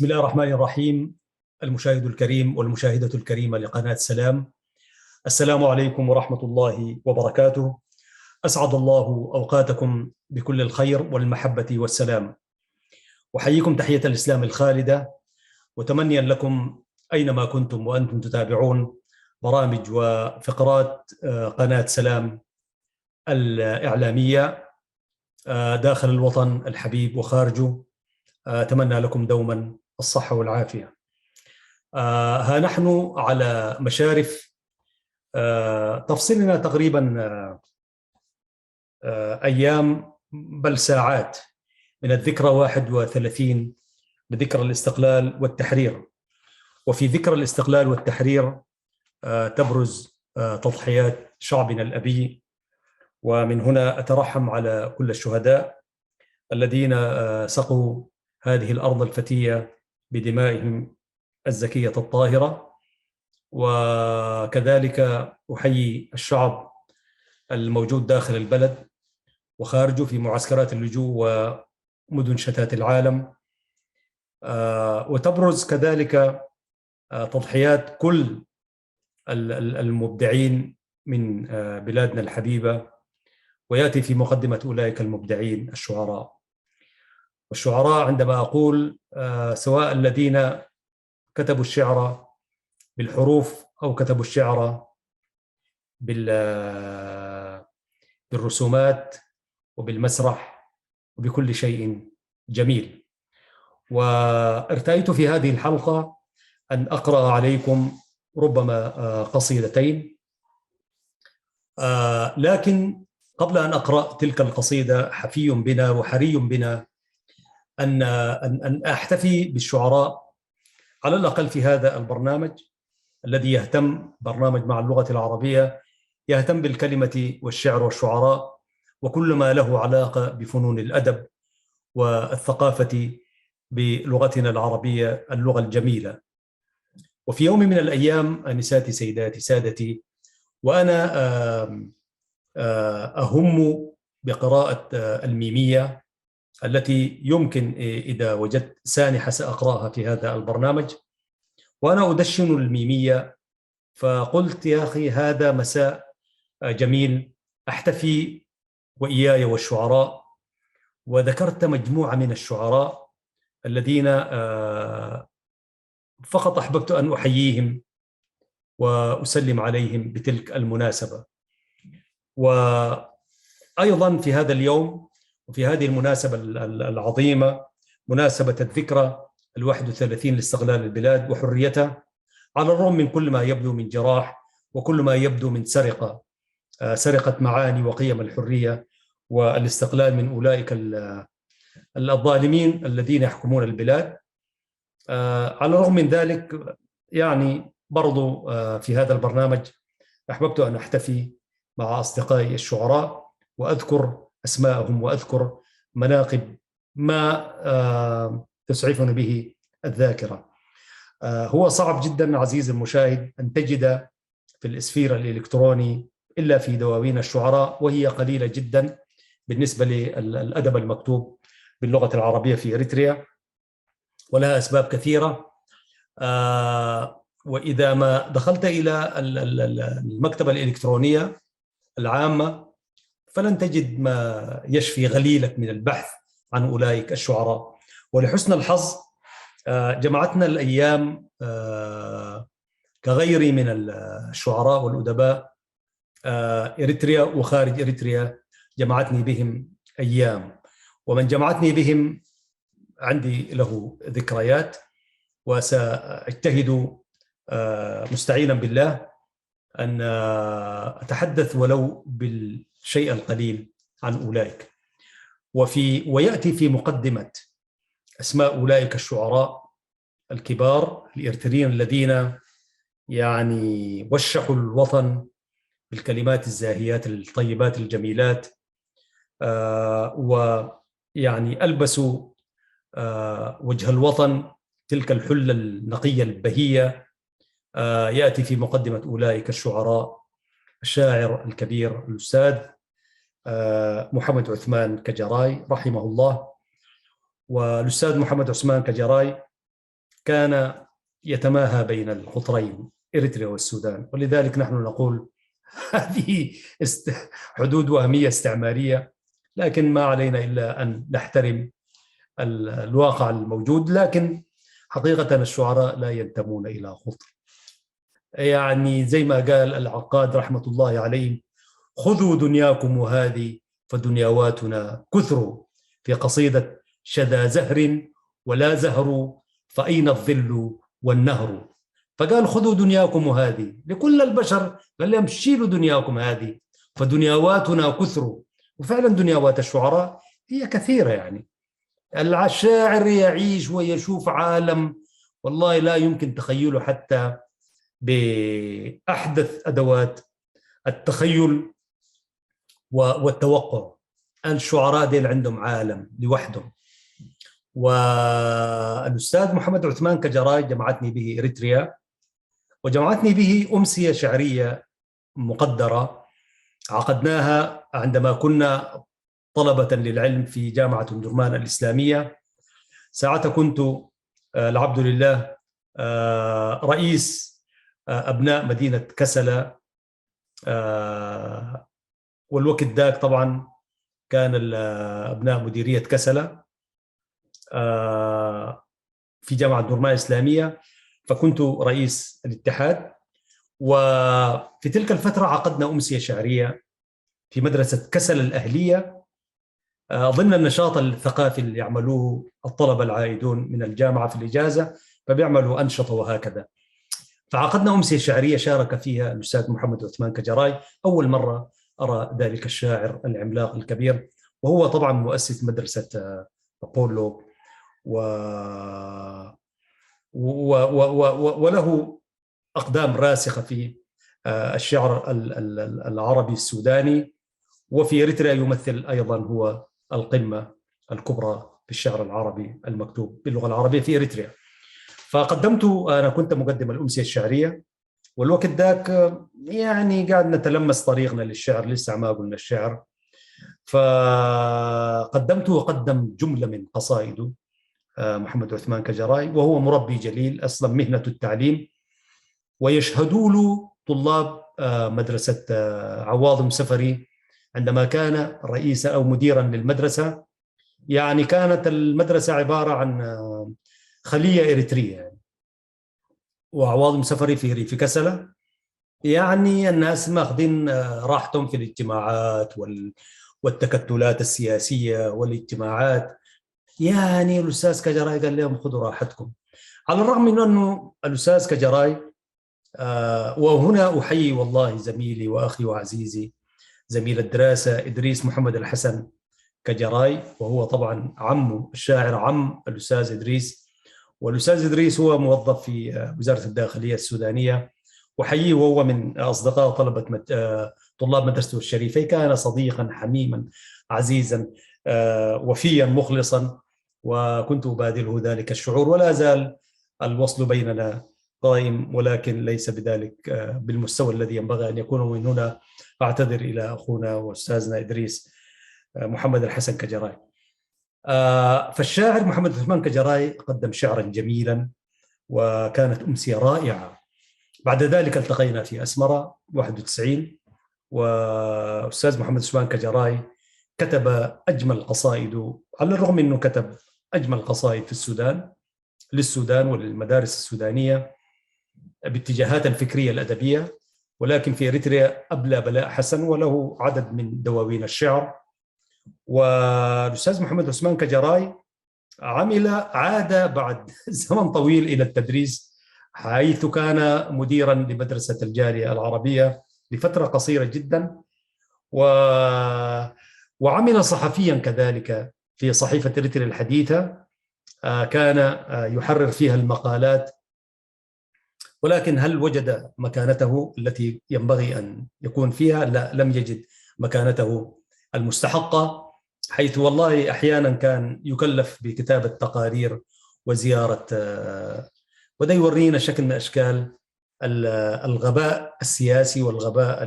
بسم الله الرحمن الرحيم. المشاهد الكريم والمشاهدة الكريمة لقناة سلام، السلام عليكم ورحمة الله وبركاته. أسعد الله أوقاتكم بكل الخير والمحبة والسلام، وحييكم تحية الإسلام الخالدة، وتمنيا لكم أينما كنتم وأنتم تتابعون برامج وفقرات قناة سلام الإعلامية داخل الوطن الحبيب وخارجه. أتمنى لكم دوما الصحة والعافية. ها نحن على مشارف تفصلنا تقريبا أيام بل ساعات من الذكرى 31 لذكرى الاستقلال والتحرير. وفي ذكرى الاستقلال والتحرير تبرز تضحيات شعبنا الأبي، ومن هنا أترحم على كل الشهداء الذين سقوا هذه الأرض الفتية بدمائهم الزكية الطاهرة. وكذلك أحيي الشعب الموجود داخل البلد وخارجه في معسكرات اللجوء ومدن شتات العالم. وتبرز كذلك تضحيات كل المبدعين من بلادنا الحبيبة، ويأتي في مقدمة أولئك المبدعين الشعراء. والشعراء عندما أقول سواء الذين كتبوا الشعر بالحروف أو كتبوا الشعر بالرسومات وبالمسرح وبكل شيء جميل. وارتأيت في هذه الحلقة أن أقرأ عليكم ربما قصيدتين، لكن قبل أن أقرأ تلك القصيدة حفي بنا وحري بنا أن أحتفي بالشعراء على الأقل في هذا البرنامج الذي يهتم، برنامج مع اللغة العربية، يهتم بالكلمة والشعر والشعراء وكل ما له علاقة بفنون الأدب والثقافة بلغتنا العربية اللغة الجميلة. وفي يوم من الأيام أنساتي سيداتي سادتي، وأنا أهم بقراءة الميمية التي يمكن إذا وجدت سانحة سأقرأها في هذا البرنامج، وأنا أدشن الميمية، فقلت يا أخي هذا مساء جميل أحتفي وإياي والشعراء، وذكرت مجموعة من الشعراء الذين فقط أحببت أن أحييهم وأسلم عليهم بتلك المناسبة. وأيضا في هذا اليوم وفي هذه المناسبة العظيمة، مناسبة الذكرى 31 لاستقلال البلاد وحريتها، على الرغم من كل ما يبدو من جراح وكل ما يبدو من سرقة معاني وقيم الحرية والاستقلال من أولئك الظالمين الذين يحكمون البلاد، على الرغم من ذلك يعني برضو في هذا البرنامج أحببت أن أحتفي مع أصدقائي الشعراء وأذكر أسماءهم وأذكر مناقب ما تسعفني به الذاكرة. هو صعب جدا عزيزي المشاهد أن تجد في الإسفير الإلكتروني إلا في دواوين الشعراء، وهي قليلة جدا بالنسبة للأدب المكتوب باللغة العربية في إريتريا، ولها أسباب كثيرة. وإذا ما دخلت إلى المكتبة الإلكترونية العامة فلن تجد ما يشفي غليلك من البحث عن أولئك الشعراء. ولحسن الحظ جمعتنا الأيام كغيري من الشعراء والأدباء إريتريا وخارج إريتريا، جمعتني بهم أيام، ومن جمعتني بهم عندي له ذكريات، وسأجتهد مستعينا بالله أن أتحدث ولو بالشيء القليل عن أولئك. ويأتي في مقدمة أسماء أولئك الشعراء الكبار الإريتريين الذين يعني وشحوا الوطن بالكلمات الزاهيات الطيبات الجميلات، ويعني ألبسوا وجه الوطن تلك الحلة النقية البهية. يأتي في مقدمة أولئك الشعراء الشاعر الكبير الأستاذ محمد عثمان كجراي رحمه الله. والأستاذ محمد عثمان كجراي كان يتماهى بين القطرين إريتريا والسودان، ولذلك نحن نقول هذه حدود وهمية استعمارية، لكن ما علينا إلا أن نحترم الواقع الموجود. لكن حقيقة الشعراء لا ينتمون إلى قطر، يعني زي ما قال العقاد رحمة الله عليه: خذوا دنياكم هذه فدنيواتنا كثر، في قصيدة شذا زهر ولا زهر فأين الظل والنهر. فقال خذوا دنياكم هذه لكل البشر، قال لهم شيلوا دنياكم هذه فدنيواتنا كثر. وفعلا دنيوات الشعراء هي كثيرة، يعني الشاعر يعيش ويشوف عالم والله لا يمكن تخيله حتى بأحدث أدوات التخيل والتوقع. الشعراء ديل عندهم عالم لوحدهم. والأستاذ محمد عثمان كجراي جمعتني به إريتريا، وجمعتني به أمسية شعرية مقدرة عقدناها عندما كنا طلبة للعلم في جامعة درمان الإسلامية. ساعتها كنت العبد لله رئيس أبناء مدينة كسلة، والوقت ذاك طبعا كان أبناء مديرية كسلة في جامعة درمان الإسلامية، فكنت رئيس الاتحاد. وفي تلك الفترة عقدنا أمسية شعرية في مدرسة كسل الأهلية ضمن النشاط الثقافي اللي يعملوه الطلبة العائدون من الجامعة في الإجازة، فبيعملوا أنشطة وهكذا. فعقدنا أمسية شعرية شارك فيها الأستاذ محمد عثمان كجراي. أول مرة أرى ذلك الشاعر العملاق الكبير، وهو طبعا مؤسس مدرسة أبولو وله أقدام راسخة في الشعر العربي السوداني. وفي إريتريا يمثل أيضا هو القمة الكبرى في الشعر العربي المكتوب باللغة العربية في إريتريا. أنا كنت مقدم الأمسية الشعرية، والوقت ذاك يعني قاعد نتلمس طريقنا للشعر، لسه ما قلنا الشعر. فقدمت وقدم جملة من قصائده محمد عثمان كجراي، وهو مربي جليل أصلا مهنة التعليم، ويشهدوا له طلاب مدرسة عواض مسفري عندما كان رئيسا أو مديرا للمدرسة. يعني كانت المدرسة عبارة عن خلية إريترية يعني. وعواض مسفري في كسلة، يعني الناس ماخذين راحتهم في الاجتماعات والتكتلات السياسية والاجتماعات. يعني الأستاذ كجراي قال لهم خذوا راحتكم، على الرغم من أنه الأستاذ كجراي وهنا أحيي والله زميلي وأخي وعزيزي زميل الدراسة إدريس محمد الحسن كجراي، وهو طبعا عمه الشاعر عم الأستاذ إدريس، والأستاذ إدريس هو موظف في وزارة الداخلية السودانية. وحييه وهو من أصدقاء طلاب مدرسته الشريفة. كان صديقا حميما عزيزا وفيا مخلصا، وكنت أبادله ذلك الشعور، ولا زال الوصل بيننا قائم، ولكن ليس بذلك بالمستوى الذي ينبغي أن يكون. ومن هنا أعتذر إلى أخونا وأستاذنا إدريس محمد الحسن كجراي. فالشاعر محمد عثمان كجراي قدم شعرا جميلا، وكانت أمسية رائعة. بعد ذلك التقينا في أسمرة 91، وأستاذ محمد عثمان كجراي كتب أجمل قصائده، على الرغم أنه كتب أجمل قصائد في السودان للسودان وللمدارس السودانية باتجاهات الفكرية الأدبية، ولكن في إريتريا أبلى بلاء حسن، وله عدد من دواوين الشعر. والأستاذ محمد عثمان كجراي عاد بعد زمن طويل إلى التدريس، حيث كان مديرا لمدرسة الجالية العربية لفترة قصيرة جدا، وعمل صحفيا كذلك في صحيفة إريتريا الحديثة. كان يحرر فيها المقالات، ولكن هل وجد مكانته التي ينبغي أن يكون فيها؟ لا، لم يجد مكانته المستحقة، حيث والله أحيانا كان يكلف بكتابة تقارير وزيارة، وده يورينا شكل من أشكال الغباء السياسي والغباء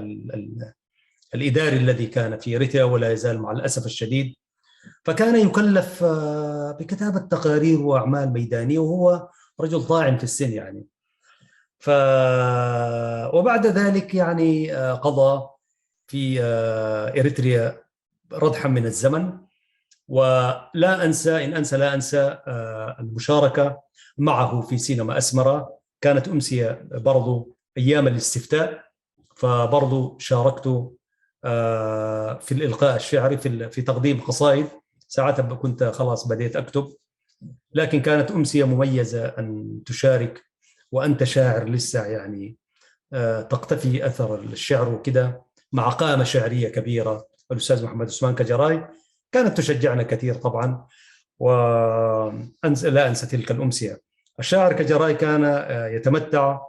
الإداري الذي كان في إريتريا ولا يزال مع الأسف الشديد. فكان يكلف بكتابة تقارير وأعمال ميدانية، وهو رجل طاعن في السن يعني. ف وبعد ذلك يعني قضى في إريتريا ردحا من الزمن. ولا أنسى، إن أنسى لا أنسى المشاركة معه في سينما أسمرة، كانت أمسية برضو أيام الاستفتاء، فبرضو شاركت في الإلقاء الشعري في تقديم قصائد. ساعتها كنت خلاص بديت أكتب، لكن كانت أمسية مميزة أن تشارك وأنت شاعر لسه يعني تقتفي أثر الشعر وكده، مع قامة شعرية كبيرة الأستاذ محمد عثمان كجراي. كانت تشجعنا كثير طبعا. لا أنسى تلك الأمسية. الشاعر كجراي كان يتمتع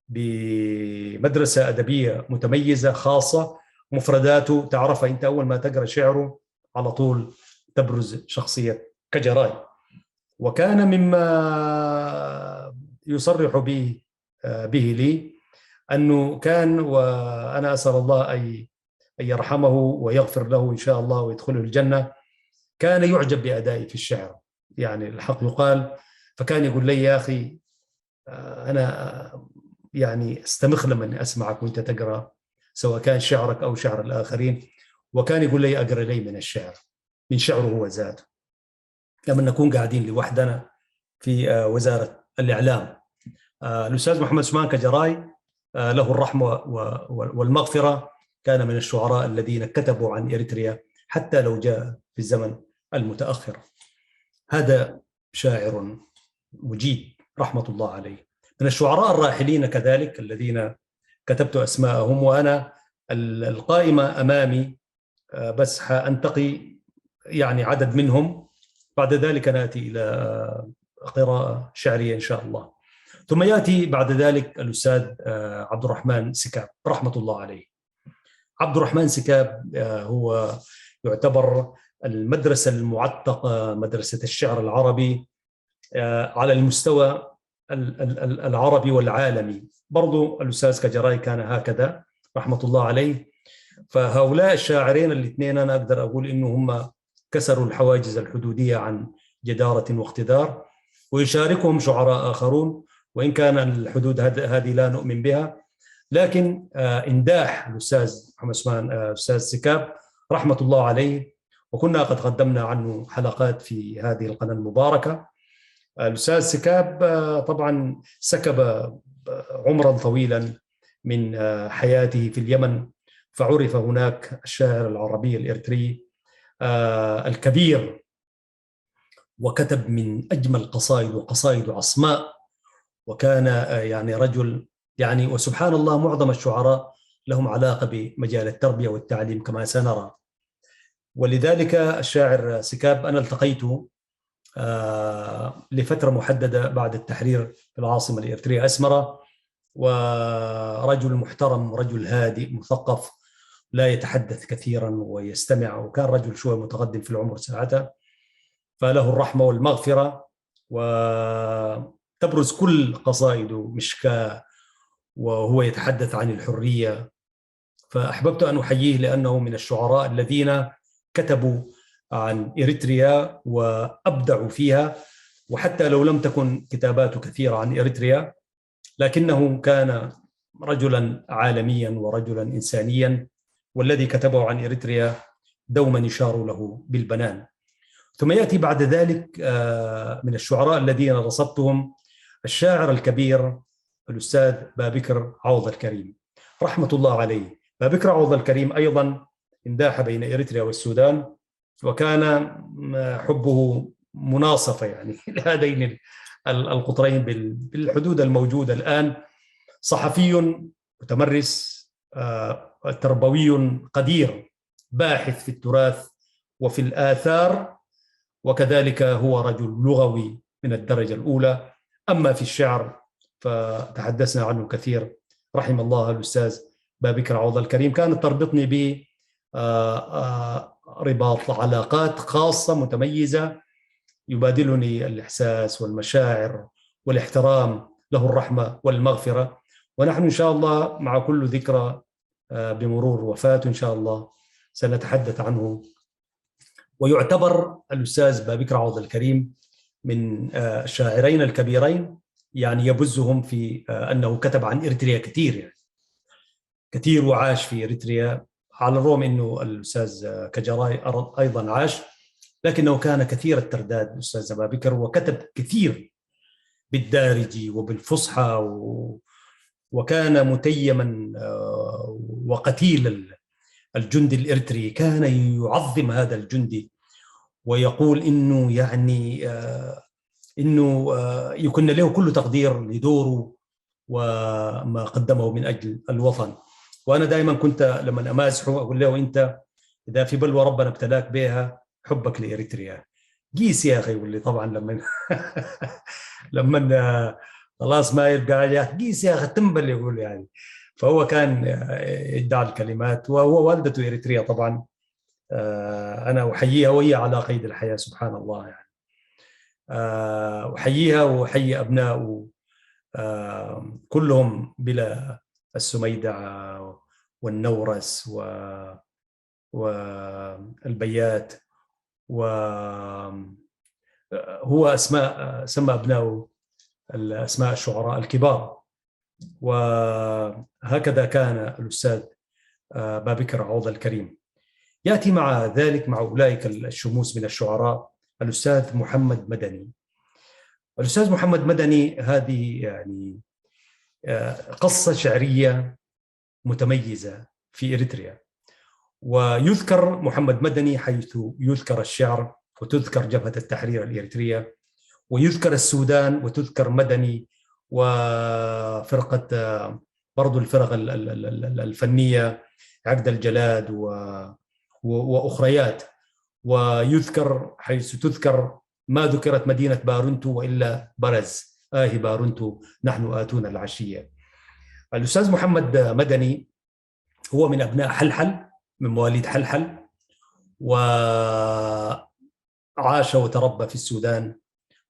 بمدرسة أدبية متميزة خاصة، مفرداته تعرفها أنت أول ما تقرأ شعره على طول تبرز شخصية كجراي. وكان مما يصرح به لي أنه كان، وأنا أسأل الله أن يرحمه ويغفر له إن شاء الله ويدخله الجنة، كان يعجب بأدائي في الشعر، يعني الحق يقال. فكان يقول لي يا أخي أنا يعني استمخ لما أسمعك وأنت تقرأ، سواء كان شعرك أو شعر الآخرين. وكان يقول لي أقرأ لي من الشعر، من شعره هو ذاته، لما نكون قاعدين لوحدنا في وزارة الإعلام. الأستاذ محمد عثمان كجراي له الرحمة والمغفرة، كان من الشعراء الذين كتبوا عن إريتريا حتى لو جاء في الزمن المتأخر. هذا شاعر مجيد رحمة الله عليه. من الشعراء الراحلين كذلك الذين كتبت أسماءهم، وأنا القائمة أمامي بس حأنتقي يعني عدد منهم، بعد ذلك نأتي إلى قراءة شعرية إن شاء الله. ثم يأتي بعد ذلك الأستاذ عبد الرحمن سكاب رحمة الله عليه. عبد الرحمن سكاب هو يعتبر المدرسة المعتقة، مدرسة الشعر العربي على المستوى العربي والعالمي. برضو الأستاذ كجراي كان هكذا رحمة الله عليه. فهؤلاء الشاعرين الاثنين أنا أقدر أقول إنه هم كسروا الحواجز الحدودية عن جدارة واقتدار، ويشاركهم شعراء آخرون، وإن كان الحدود هذه لا نؤمن بها. لكن إنداح الأستاذ محمد عثمان أستاذ سكاب رحمة الله عليه، وكنا قد قدمنا عنه حلقات في هذه القناة المباركة. الأستاذ سكاب طبعا سكب عمرا طويلا من حياته في اليمن، فعرف هناك الشاعر العربي الإريتري الكبير، وكتب من أجمل قصائد وقصائد عصماء. وكان يعني رجل يعني، وسبحان الله معظم الشعراء لهم علاقة بمجال التربية والتعليم كما سنرى. ولذلك الشاعر سكاب أنا التقيته لفترة محددة بعد التحرير في العاصمة الإريترية أسمرة، ورجل محترم، رجل هادئ مثقف، لا يتحدث كثيرا ويستمع، وكان رجل شوي متقدم في العمر ساعتها، فله الرحمة والمغفرة. وتبرز كل قصائده مشكاة وهو يتحدث عن الحرية. فأحببت أن أحييه لأنه من الشعراء الذين كتبوا عن إريتريا وأبدعوا فيها، وحتى لو لم تكن كتاباته كثيرة عن إريتريا، لكنه كان رجلا عالميا ورجلا إنسانيا، والذي كتبه عن إريتريا دوما يشار له بالبنان. ثم يأتي بعد ذلك من الشعراء الذين رصدتهم الشاعر الكبير الأستاذ بابكر عوض الكريم رحمة الله عليه. بابكر عوض الكريم أيضا انداح بين إريتريا والسودان، وكان حبه مناصفة يعني لهذين القطرين بالحدود الموجودة الآن. صحفي متمرس تربوي قدير، باحث في التراث وفي الآثار، وكذلك هو رجل لغوي من الدرجة الأولى. أما في الشعر فتحدثنا عنه كثير، رحم الله الأستاذ بابكر عوض الكريم. كانت تربطني ب رباط علاقات خاصة متميزة، يبادلني الإحساس والمشاعر والاحترام، له الرحمة والمغفرة. ونحن إن شاء الله مع كل ذكرى بمرور وفاته إن شاء الله سنتحدث عنه. ويعتبر الأستاذ بابكر عوض الكريم من الشاعرين الكبيرين يعني يبزهم في أنه كتب عن إريتريا كثير، يعني كثير، وعاش في إريتريا، على الرغم أنه الأستاذ كجراي أيضا عاش، لكنه كان كثير الترداد الأستاذ بابكر، وكتب كثير بالدارجي وبالفصحى، وكان متيما وقتيل الجندي الإريتري. كان يعظم هذا الجندي ويقول إنه يعني إنه يكن له كل تقدير لدوره وما قدمه من أجل الوطن. وأنا دائما كنت لما أمازحه أقول له: أنت إذا في بلوى ربنا ابتلاك بها حبك لإريتريا. قيس يا أخي. يقول لي طبعا لما لما خلاص ما يبقى قيس يا أخي تنبل، يقول يعني. فهو كان يدعي الكلمات، وهو والدته إريتريا طبعا. أنا أحييها وهي على قيد الحياة، سبحان الله يعني. أحييها وأحيي أبنائه كلهم بلا السميدعة والنورس والبيات. وهو سمى أبنائه الأسماء الشعراء الكبار. وهكذا كان الأستاذ بابكر عوض الكريم. يأتي مع ذلك، مع أولئك الشموس من الشعراء، الأستاذ محمد مدني. الأستاذ محمد مدني هذه يعني قصة شعرية متميزة في إريتريا. ويذكر محمد مدني حيث يذكر الشعر وتذكر جبهة التحرير الإريترية، ويذكر السودان وتذكر مدني، وفرقة برضو الفرق الفنية عقد الجلاد وأخريات. ويذكر حيث تذكر ما ذكرت مدينة بارنتو وإلا برز بارنتو نحن آتون العشية. الأستاذ محمد مدني هو من أبناء حلحل، من مواليد حلحل، وعاش وتربى في السودان،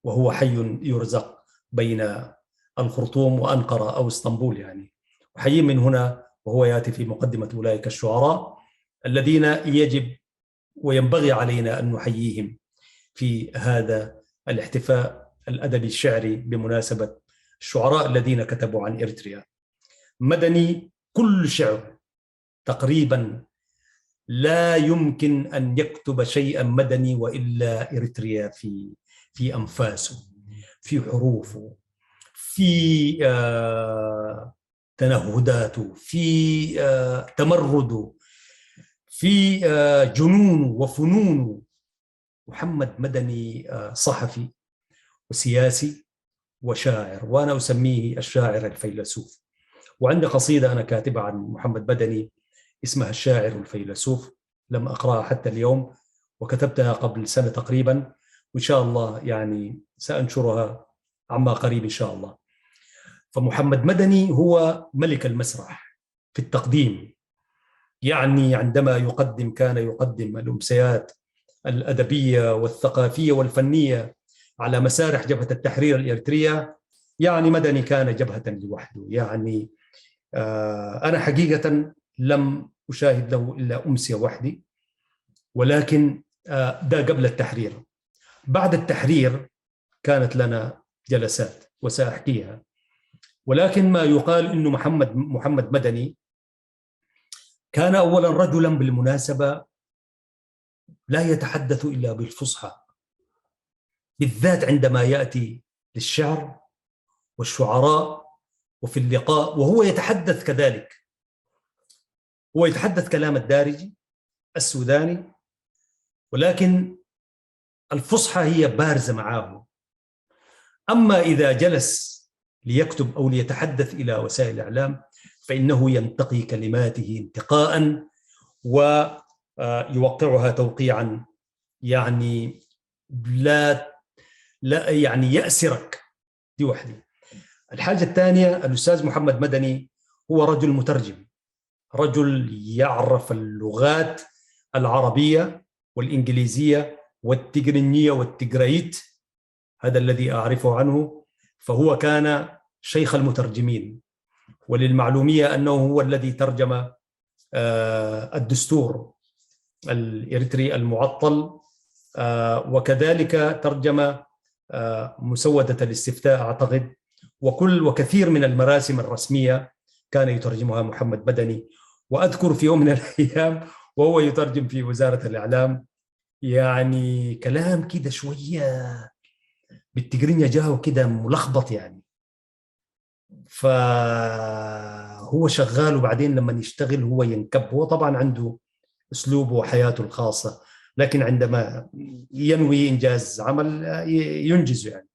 وهو حي يرزق بين الخرطوم وأنقرة أو اسطنبول يعني. وحي من هنا، وهو يأتي في مقدمة أولئك الشعراء الذين يجب وينبغي علينا أن نحييهم في هذا الاحتفاء الأدبي الشعري بمناسبة الشعراء الذين كتبوا عن إريتريا. مدني كل شعر تقريبا لا يمكن أن يكتب شيئا مدني وإلا إريتريا في أنفاسه، في حروفه، في تنهداته، في تمرده، في جنونه وفنونه. محمد مدني صحفي وسياسي وشاعر، وأنا أسميه الشاعر الفيلسوف. وعندي قصيدة أنا كاتبها عن محمد مدني اسمها الشاعر الفيلسوف، لم أقرأها حتى اليوم، وكتبتها قبل سنة تقريبا، وإن شاء الله يعني سأنشرها عما قريب إن شاء الله. فمحمد مدني هو ملك المسرح في التقديم، يعني عندما يقدم كان يقدم الأمسيات الأدبية والثقافية والفنية على مسارح جبهة التحرير الإريترية. يعني مدني كان جبهة لوحده يعني. أنا حقيقة لم أشاهد له إلا أمسية وحدي، ولكن ده قبل التحرير. بعد التحرير كانت لنا جلسات وسأحكيها. ولكن ما يقال إنه محمد مدني كان أولا رجلا بالمناسبة لا يتحدث إلا بالفصحى، بالذات عندما يأتي للشعر والشعراء وفي اللقاء، وهو يتحدث كذلك. هو يتحدث كلام الدارجي السوداني، ولكن الفصحى هي بارزة معه. أما إذا جلس ليكتب أو ليتحدث إلى وسائل الإعلام فإنه ينتقي كلماته انتقاء ويوقعها توقيعا يعني لا يعني يأسرك. دي وحدة. الحاجة الثانية، الأستاذ محمد مدني هو رجل مترجم، رجل يعرف اللغات العربية والإنجليزية والتجرينية والتجريت، هذا الذي أعرفه عنه. فهو كان شيخ المترجمين. وللمعلومية أنه هو الذي ترجم الدستور الإريتري المعطل، وكذلك ترجم مسودة الاستفتاء أعتقد، وكثير من المراسم الرسمية كان يترجمها محمد مدني. وأذكر في يوم من الأيام وهو يترجم في وزارة الإعلام، يعني كلام كده شوية بالتقرينيا جاهه كده ملخبط يعني، فهو شغال وبعدين لما يشتغل هو ينكب. هو طبعا عنده أسلوبه وحياته الخاصة، لكن عندما ينوي إنجاز عمل ينجزه يعني.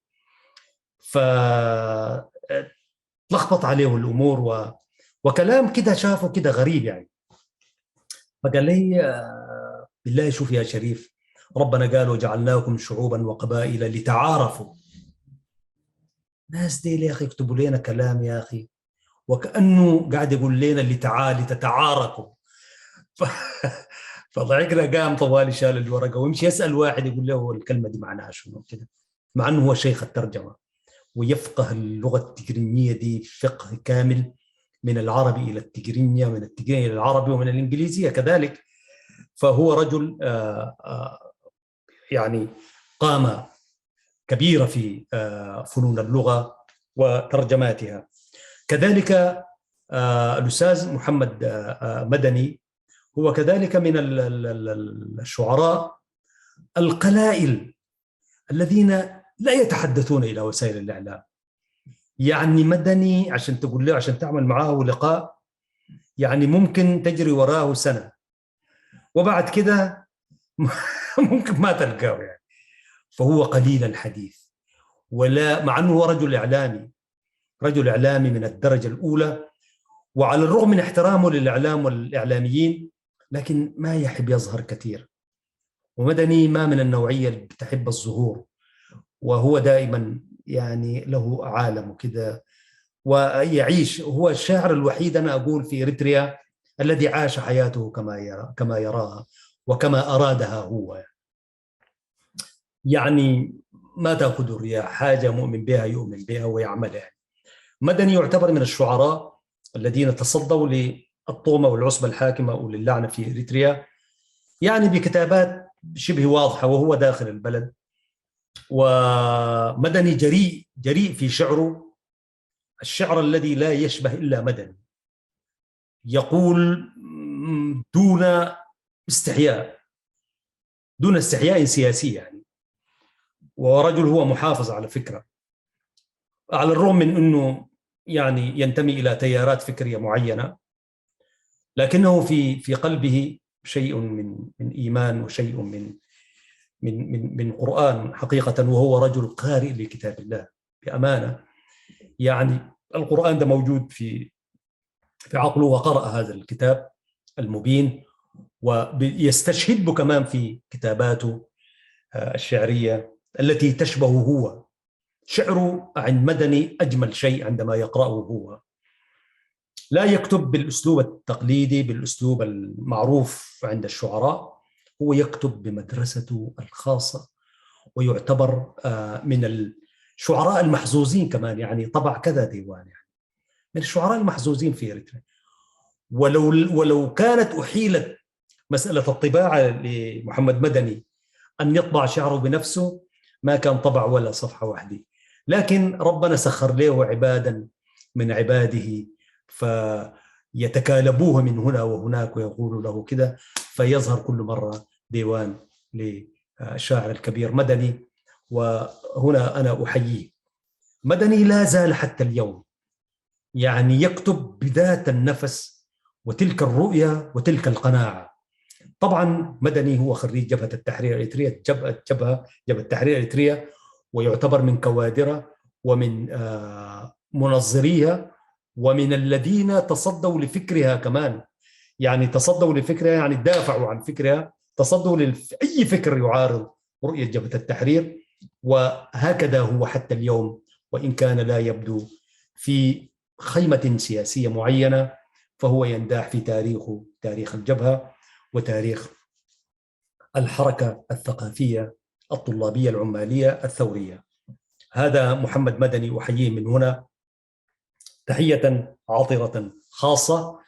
فتلخبط عليه الأمور وكلام كده شافه كده غريب يعني. فقال لي بالله شوف يا شريف، ربنا قال وجعلناكم شعوبا وقبائل لتعارفوا. ناس دي يا أخي يكتبوا لنا كلام يا أخي وكأنه قاعد يقول لنا اللي تعالي تتعاركوا. ف... فضحكنا، قام طوالي شال الورقه ويمشي يسال واحد يقول له الكلمه دي معناها شنو كده، مع انه هو شيخ الترجمه ويفقه اللغه التجرينيه دي فقه كامل، من العربي الى التجرينيه، من التجرينيه الى العربي، ومن الانجليزيه كذلك. فهو رجل يعني قامه كبيره في فنون اللغه وترجماتها. كذلك الأستاذ محمد مدني هو كذلك من الشعراء القلائل الذين لا يتحدثون إلى وسائل الإعلام. يعني مدني عشان تقول له، عشان تعمل معاه لقاء، يعني ممكن تجري وراه سنة وبعد كده ممكن ما تلقاه يعني. فهو قليل الحديث، ولا مع أنه هو رجل إعلامي، رجل إعلامي من الدرجة الأولى، وعلى الرغم من احترامه للإعلام والإعلاميين لكن ما يحب يظهر كثير. ومدني ما من النوعية اللي بتحب الظهور، وهو دائما يعني له عالم كده ويعيش. هو الشاعر الوحيد أنا أقول في إريتريا الذي عاش حياته كما يراها وكما أرادها هو. يعني ما تأخذ الرياح، حاجة مؤمن بها يؤمن بها ويعملها. مدني يعتبر من الشعراء الذين تصدوا للطومة والعصبة الحاكمة وللعنة في إريتريا، يعني بكتابات شبه واضحة وهو داخل البلد. ومدني جريء في شعره، الشعر الذي لا يشبه إلا مدني، يقول دون استحياء، دون استحياء سياسي يعني. ورجل هو محافظ على فكرة، على الرغم من أنه يعني ينتمي إلى تيارات فكرية معينة، لكنه في قلبه شيء من إيمان وشيء من قرآن حقيقة، وهو رجل قارئ لكتاب الله بأمانة. يعني القرآن ده موجود في عقله، وقرأ هذا الكتاب المبين، ويستشهد به كمان في كتاباته الشعرية التي تشبه هو. شعره عند مدني أجمل شيء عندما يقرأه هو. لا يكتب بالأسلوب التقليدي، بالأسلوب المعروف عند الشعراء، هو يكتب بمدرسته الخاصة، ويعتبر من الشعراء المحظوظين كمان. يعني طبع كذا ديوان يعني من الشعراء المحظوظين في إريتريا. ولو كانت أحيلت مسألة الطباعة لمحمد مدني أن يطبع شعره بنفسه ما كان طبع ولا صفحة واحدة، لكن ربنا سخر له عبادا من عباده فيتكالبوه من هنا وهناك ويقولوا له كده، فيظهر كل مرة ديوان للشاعر الكبير مدني. وهنا أنا أحييه. مدني لا زال حتى اليوم يعني يكتب بذات النفس وتلك الرؤية وتلك القناعة. طبعا مدني هو خريج جبهة التحرير الإريترية، جبهة التحرير الإريترية، ويعتبر من كوادرها ومن منظريها ومن الذين تصدوا لفكرها كمان. يعني تصدوا لفكرها يعني دافعوا عن فكرها، تصدوا لأي فكر يعارض رؤية جبهة التحرير. وهكذا هو حتى اليوم، وإن كان لا يبدو في خيمة سياسية معينة، فهو ينداح في تاريخه، تاريخ الجبهة وتاريخ الحركة الثقافية الطلابية العمالية الثورية. هذا محمد مدني، أحييه من هنا تحية عاطرة خاصة.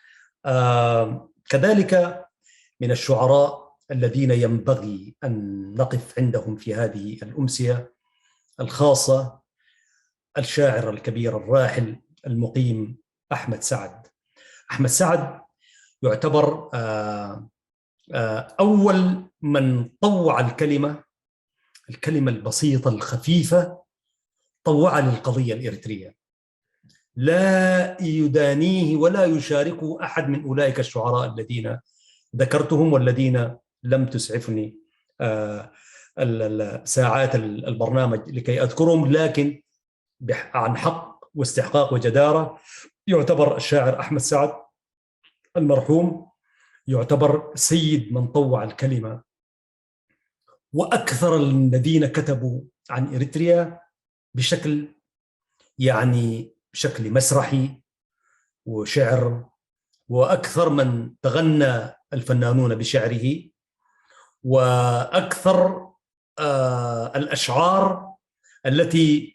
كذلك من الشعراء الذين ينبغي أن نقف عندهم في هذه الأمسية الخاصة الشاعر الكبير الراحل المقيم أحمد سعد. أحمد سعد يعتبر أول من طوع الكلمة البسيطة الخفيفة، طوع للقضية الإريترية. لا يدانيه ولا يشاركه أحد من أولئك الشعراء الذين ذكرتهم والذين لم تسعفني ساعات البرنامج لكي أذكرهم، لكن عن حق واستحقاق وجدارة يعتبر الشاعر أحمد سعد المرحوم يعتبر سيد من طوع الكلمة، وأكثر الذين كتبوا عن إريتريا بشكل بشكل مسرحي وشعر، وأكثر من تغنى الفنانون بشعره، وأكثر الأشعار التي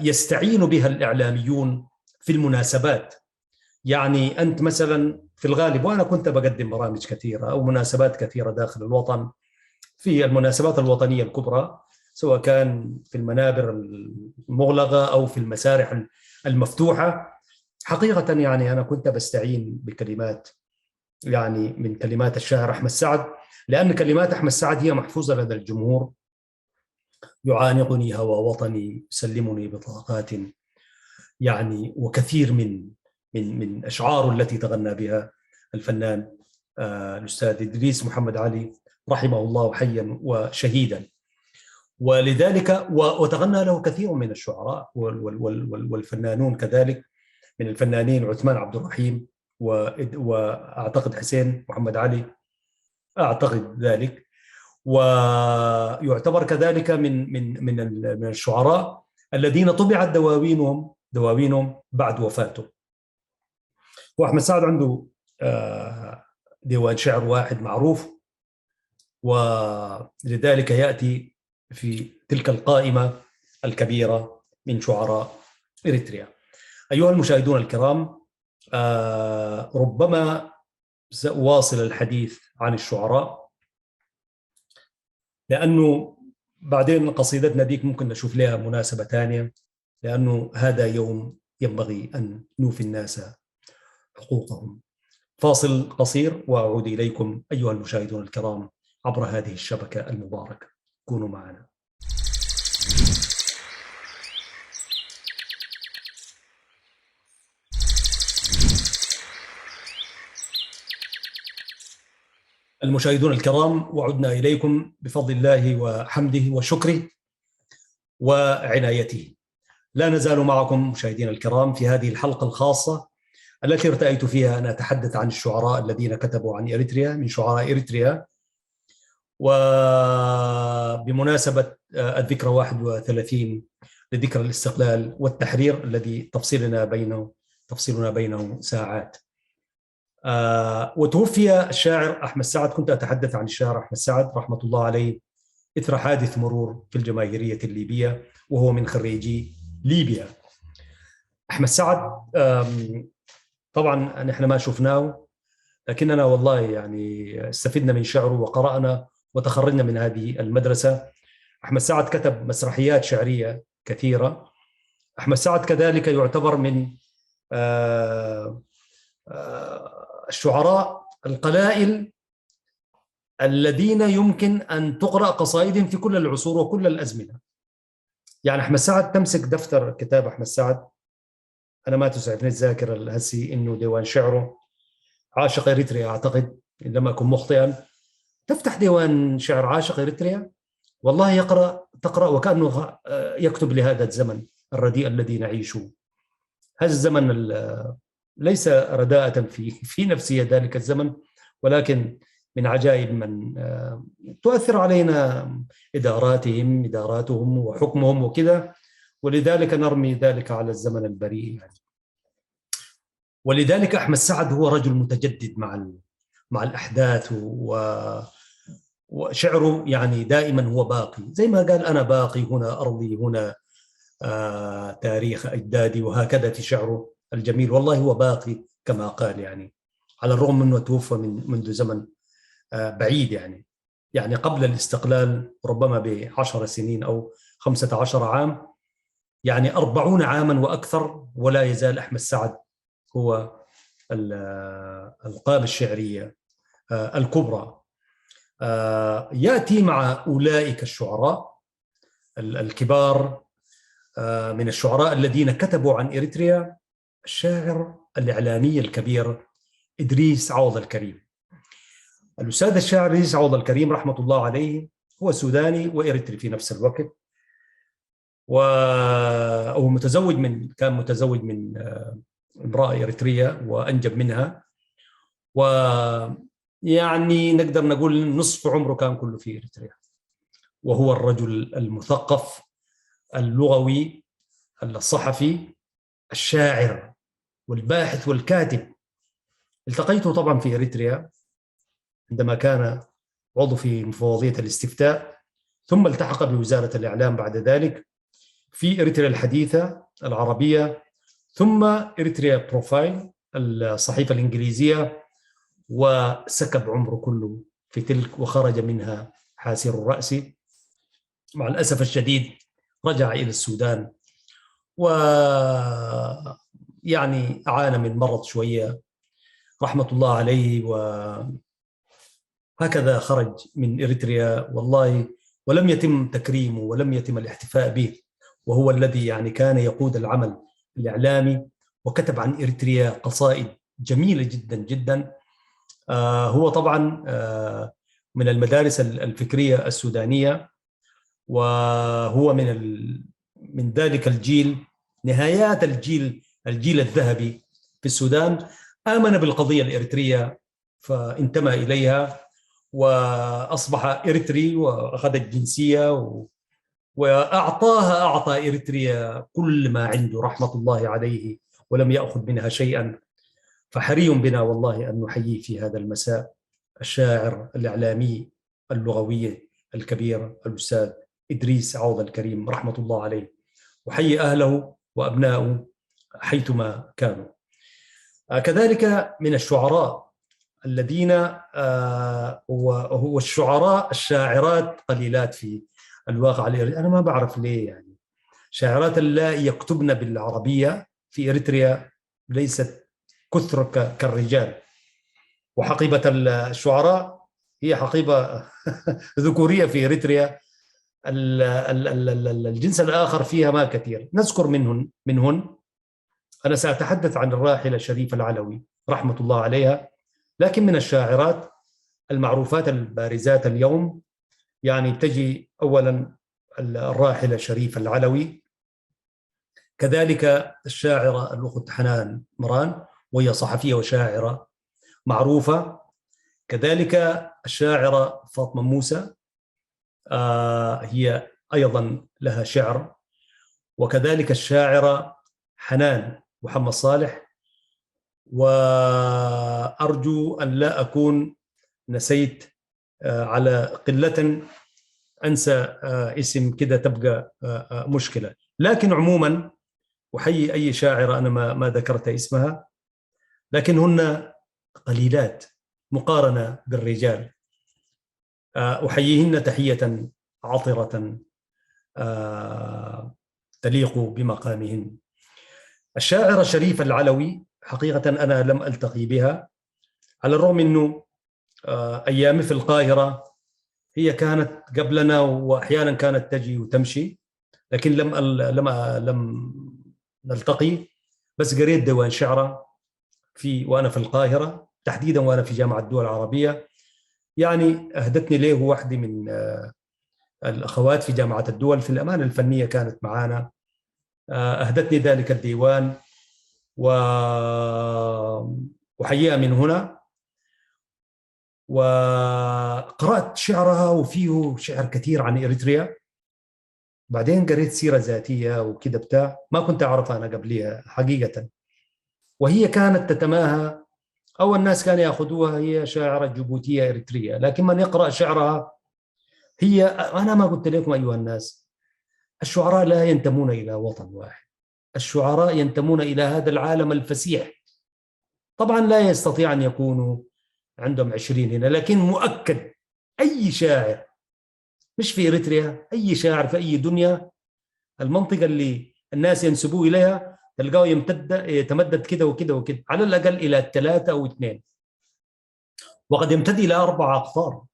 يستعين بها الإعلاميون في المناسبات. يعني أنت مثلا في الغالب، وأنا كنت بقدم برامج كثيرة أو مناسبات كثيرة داخل الوطن، في المناسبات الوطنية الكبرى سواء كان في المنابر المغلقة أو في المسارح المفتوحة، حقيقة أنا كنت بستعين بكلمات من كلمات الشاعر أحمد سعد، لأن كلمات أحمد سعد هي محفوظة لدى الجمهور. يعانقني هوى وطني يسلمني بطاقات، وكثير من أشعاره التي تغنى بها الفنان الأستاذ إدريس محمد علي رحمه الله حيا وشهيدا. ولذلك وتغنى له كثير من الشعراء والفنانون كذلك، من الفنانين عثمان عبد الرحيم وأعتقد حسين محمد علي، أعتقد ذلك. ويعتبر كذلك من الشعراء الذين طبعت دواوينهم بعد وفاته. وأحمد سعد عنده ديوان شعر واحد معروف، ولذلك يأتي في تلك القائمة الكبيرة من شعراء إريتريا. أيها المشاهدون الكرام، ربما سأواصل الحديث عن الشعراء، لأنه بعدين قصيدتنا ديك ممكن نشوف لها مناسبة ثانية، لأنه هذا يوم ينبغي أن نوفي الناس حقوقهم. فاصل قصير وأعود إليكم أيها المشاهدون الكرام عبر هذه الشبكة المباركة. كونوا معنا. المشاهدون الكرام، وعدنا إليكم بفضل الله وحمده وشكره وعنايته. لا نزال معكم مشاهدينا الكرام في هذه الحلقة الخاصة التي ارتأيت فيها أن أتحدث عن الشعراء الذين كتبوا عن إريتريا من شعراء إريتريا، وبمناسبة الذكرى 31 لذكرى الاستقلال والتحرير الذي تفصيلنا بينه ساعات. وتوفي الشاعر أحمد سعد. كنت أتحدث عن الشاعر أحمد سعد رحمة الله عليه إثر حادث مرور في الجماهيرية الليبية، وهو من خريجي ليبيا. أحمد سعد طبعا نحن ما شفناه، لكننا والله استفدنا من شعره وقرأنا وتخرجنا من هذه المدرسة. أحمد سعد كتب مسرحيات شعرية كثيرة. أحمد سعد كذلك يعتبر من الشعراء القلائل الذين يمكن أن تقرأ قصائدهم في كل العصور وكل الأزمنة. أحمد سعد تمسك دفتر كتاب أحمد سعد، أنا ما تسعفني الذاكرة الهسي إنه ديوان شعره عاشق إريتريا، أعتقد إن لم أكن مخطئا. تفتح ديوان شعر عاشق إريتريا، والله تقرأ وكأنه يكتب لهذا الزمن الرديء الذي نعيشه. هذا الزمن ليس رداءة في نفسية ذلك الزمن، ولكن من عجائب من تؤثر علينا إداراتهم وحكمهم وكذا، ولذلك نرمي ذلك على الزمن البريء ولذلك أحمد سعد هو رجل متجدد مع الأحداث، وشعره دائما هو باقي، زي ما قال أنا باقي هنا أرضي هنا تاريخ أجدادي، وهكذا في شعره الجميل. والله هو باقي كما قال، على الرغم أنه توفى منذ زمن بعيد، قبل الاستقلال ربما ب10 سنين أو 15 عام. يعني 40 عاما وأكثر، ولا يزال أحمد سعد هو القامة الشعرية الكبرى. يأتي مع أولئك الشعراء الكبار من الشعراء الذين كتبوا عن إريتريا الشاعر الإعلامي الكبير إدريس عوض الكريم. الأستاذ الشاعر إدريس عوض الكريم رحمة الله عليه هو سوداني وإريتري في نفس الوقت، وهو كان متزوج من امرأة إريترية وأنجب منها، ويعني نقدر نقول نصف عمره كان كله في إريتريا، وهو الرجل المثقف اللغوي الصحفي الشاعر والباحث والكاتب. التقيته طبعا في إريتريا عندما كان عضو في مفوضية الاستفتاء، ثم التحق بوزارة الإعلام بعد ذلك في إريتريا الحديثة العربية، ثم إريتريا بروفايل الصحيفة الإنجليزية، وسكب عمره كله في تلك وخرج منها حاسر الرأس. مع الأسف الشديد رجع إلى السودان، ويعني عانى من مرض شوية رحمة الله عليه، وهكذا خرج من إريتريا والله، ولم يتم تكريمه ولم يتم الاحتفاء به، وهو الذي يعني كان يقود العمل الإعلامي، وكتب عن إريتريا قصائد جميلة جدا جدا. هو طبعا من المدارس الفكرية السودانية، وهو من ذلك الجيل، نهايات الجيل الذهبي في السودان. آمن بالقضية الإريترية فانتمى إليها وأصبح إريتري، وأخذ الجنسية أعطى إريتريا كل ما عنده رحمة الله عليه، ولم يأخذ منها شيئا. فحري بنا والله أن نحيي في هذا المساء الشاعر الإعلامي اللغوي الكبير الأستاذ إدريس عوض الكريم رحمة الله عليه، وحيي أهله وأبنائه حيثما كانوا. كذلك من الشعراء الذين هو الشعراء الشاعرات قليلات في الواقع. أنا ما بعرف ليه، يعني شاعرات لا يكتبن بالعربية في إريتريا ليست كثر كالرجال، وحقيبة الشعراء هي حقيبة ذكورية في إريتريا. الجنس الآخر فيها ما كثير. نذكر منهن أنا سأتحدث عن الراحلة شريفة العلوي رحمة الله عليها، لكن من الشاعرات المعروفات البارزات اليوم يعني تجي أولا الراحلة شريفة العلوي، كذلك الشاعرة الأخت حنان مران وهي صحفية وشاعرة معروفة، كذلك الشاعرة فاطمة موسى هي أيضا لها شعر، وكذلك الشاعرة حنان محمد صالح. وأرجو أن لا أكون نسيت على قلة أنسى اسم كده تبقى مشكلة. لكن عموما أحيي أي شاعرة أنا ما ذكرت اسمها، لكن هن قليلات مقارنة بالرجال. أحييهن تحية عطرة تليق بمقامهن. الشاعرة شريفة العلوي حقيقة أنا لم ألتقي بها، على الرغم أنه أيامي في القاهرة هي كانت قبلنا، وأحيانا كانت تجي وتمشي، لكن لم نلتقي. بس قريت ديوان شعرها وأنا في القاهرة تحديدا، وأنا في جامعة الدول العربية. يعني أهدتني له واحدة من الأخوات في جامعة الدول في الأمانة الفنية كانت معانا، أهدتني ذلك الديوان وحييها من هنا. وقرأت شعرها وفيه شعر كثير عن إريتريا، بعدين قريت سيرة ذاتية وكده بتاع ما كنت أعرفها أنا قبلها حقيقة. وهي كانت تتماهى، أو الناس كانوا يأخذوها هي شاعرة جيبوتية إريترية، لكن من يقرأ شعرها أنا ما قلت لكم أيها الناس، الشعراء لا ينتمون إلى وطن واحد، الشعراء ينتمون إلى هذا العالم الفسيح. طبعا لا يستطيع أن يكونوا عندهم 20 هنا، لكن مؤكد أي شاعر مش في إريتريا، أي شاعر في أي دنيا، المنطقة اللي الناس ينسبوه إليها تلقاه يتمدد كده وكده وكده، على الأقل إلى 3 أو 2، وقد يمتد إلى 4 أقطار.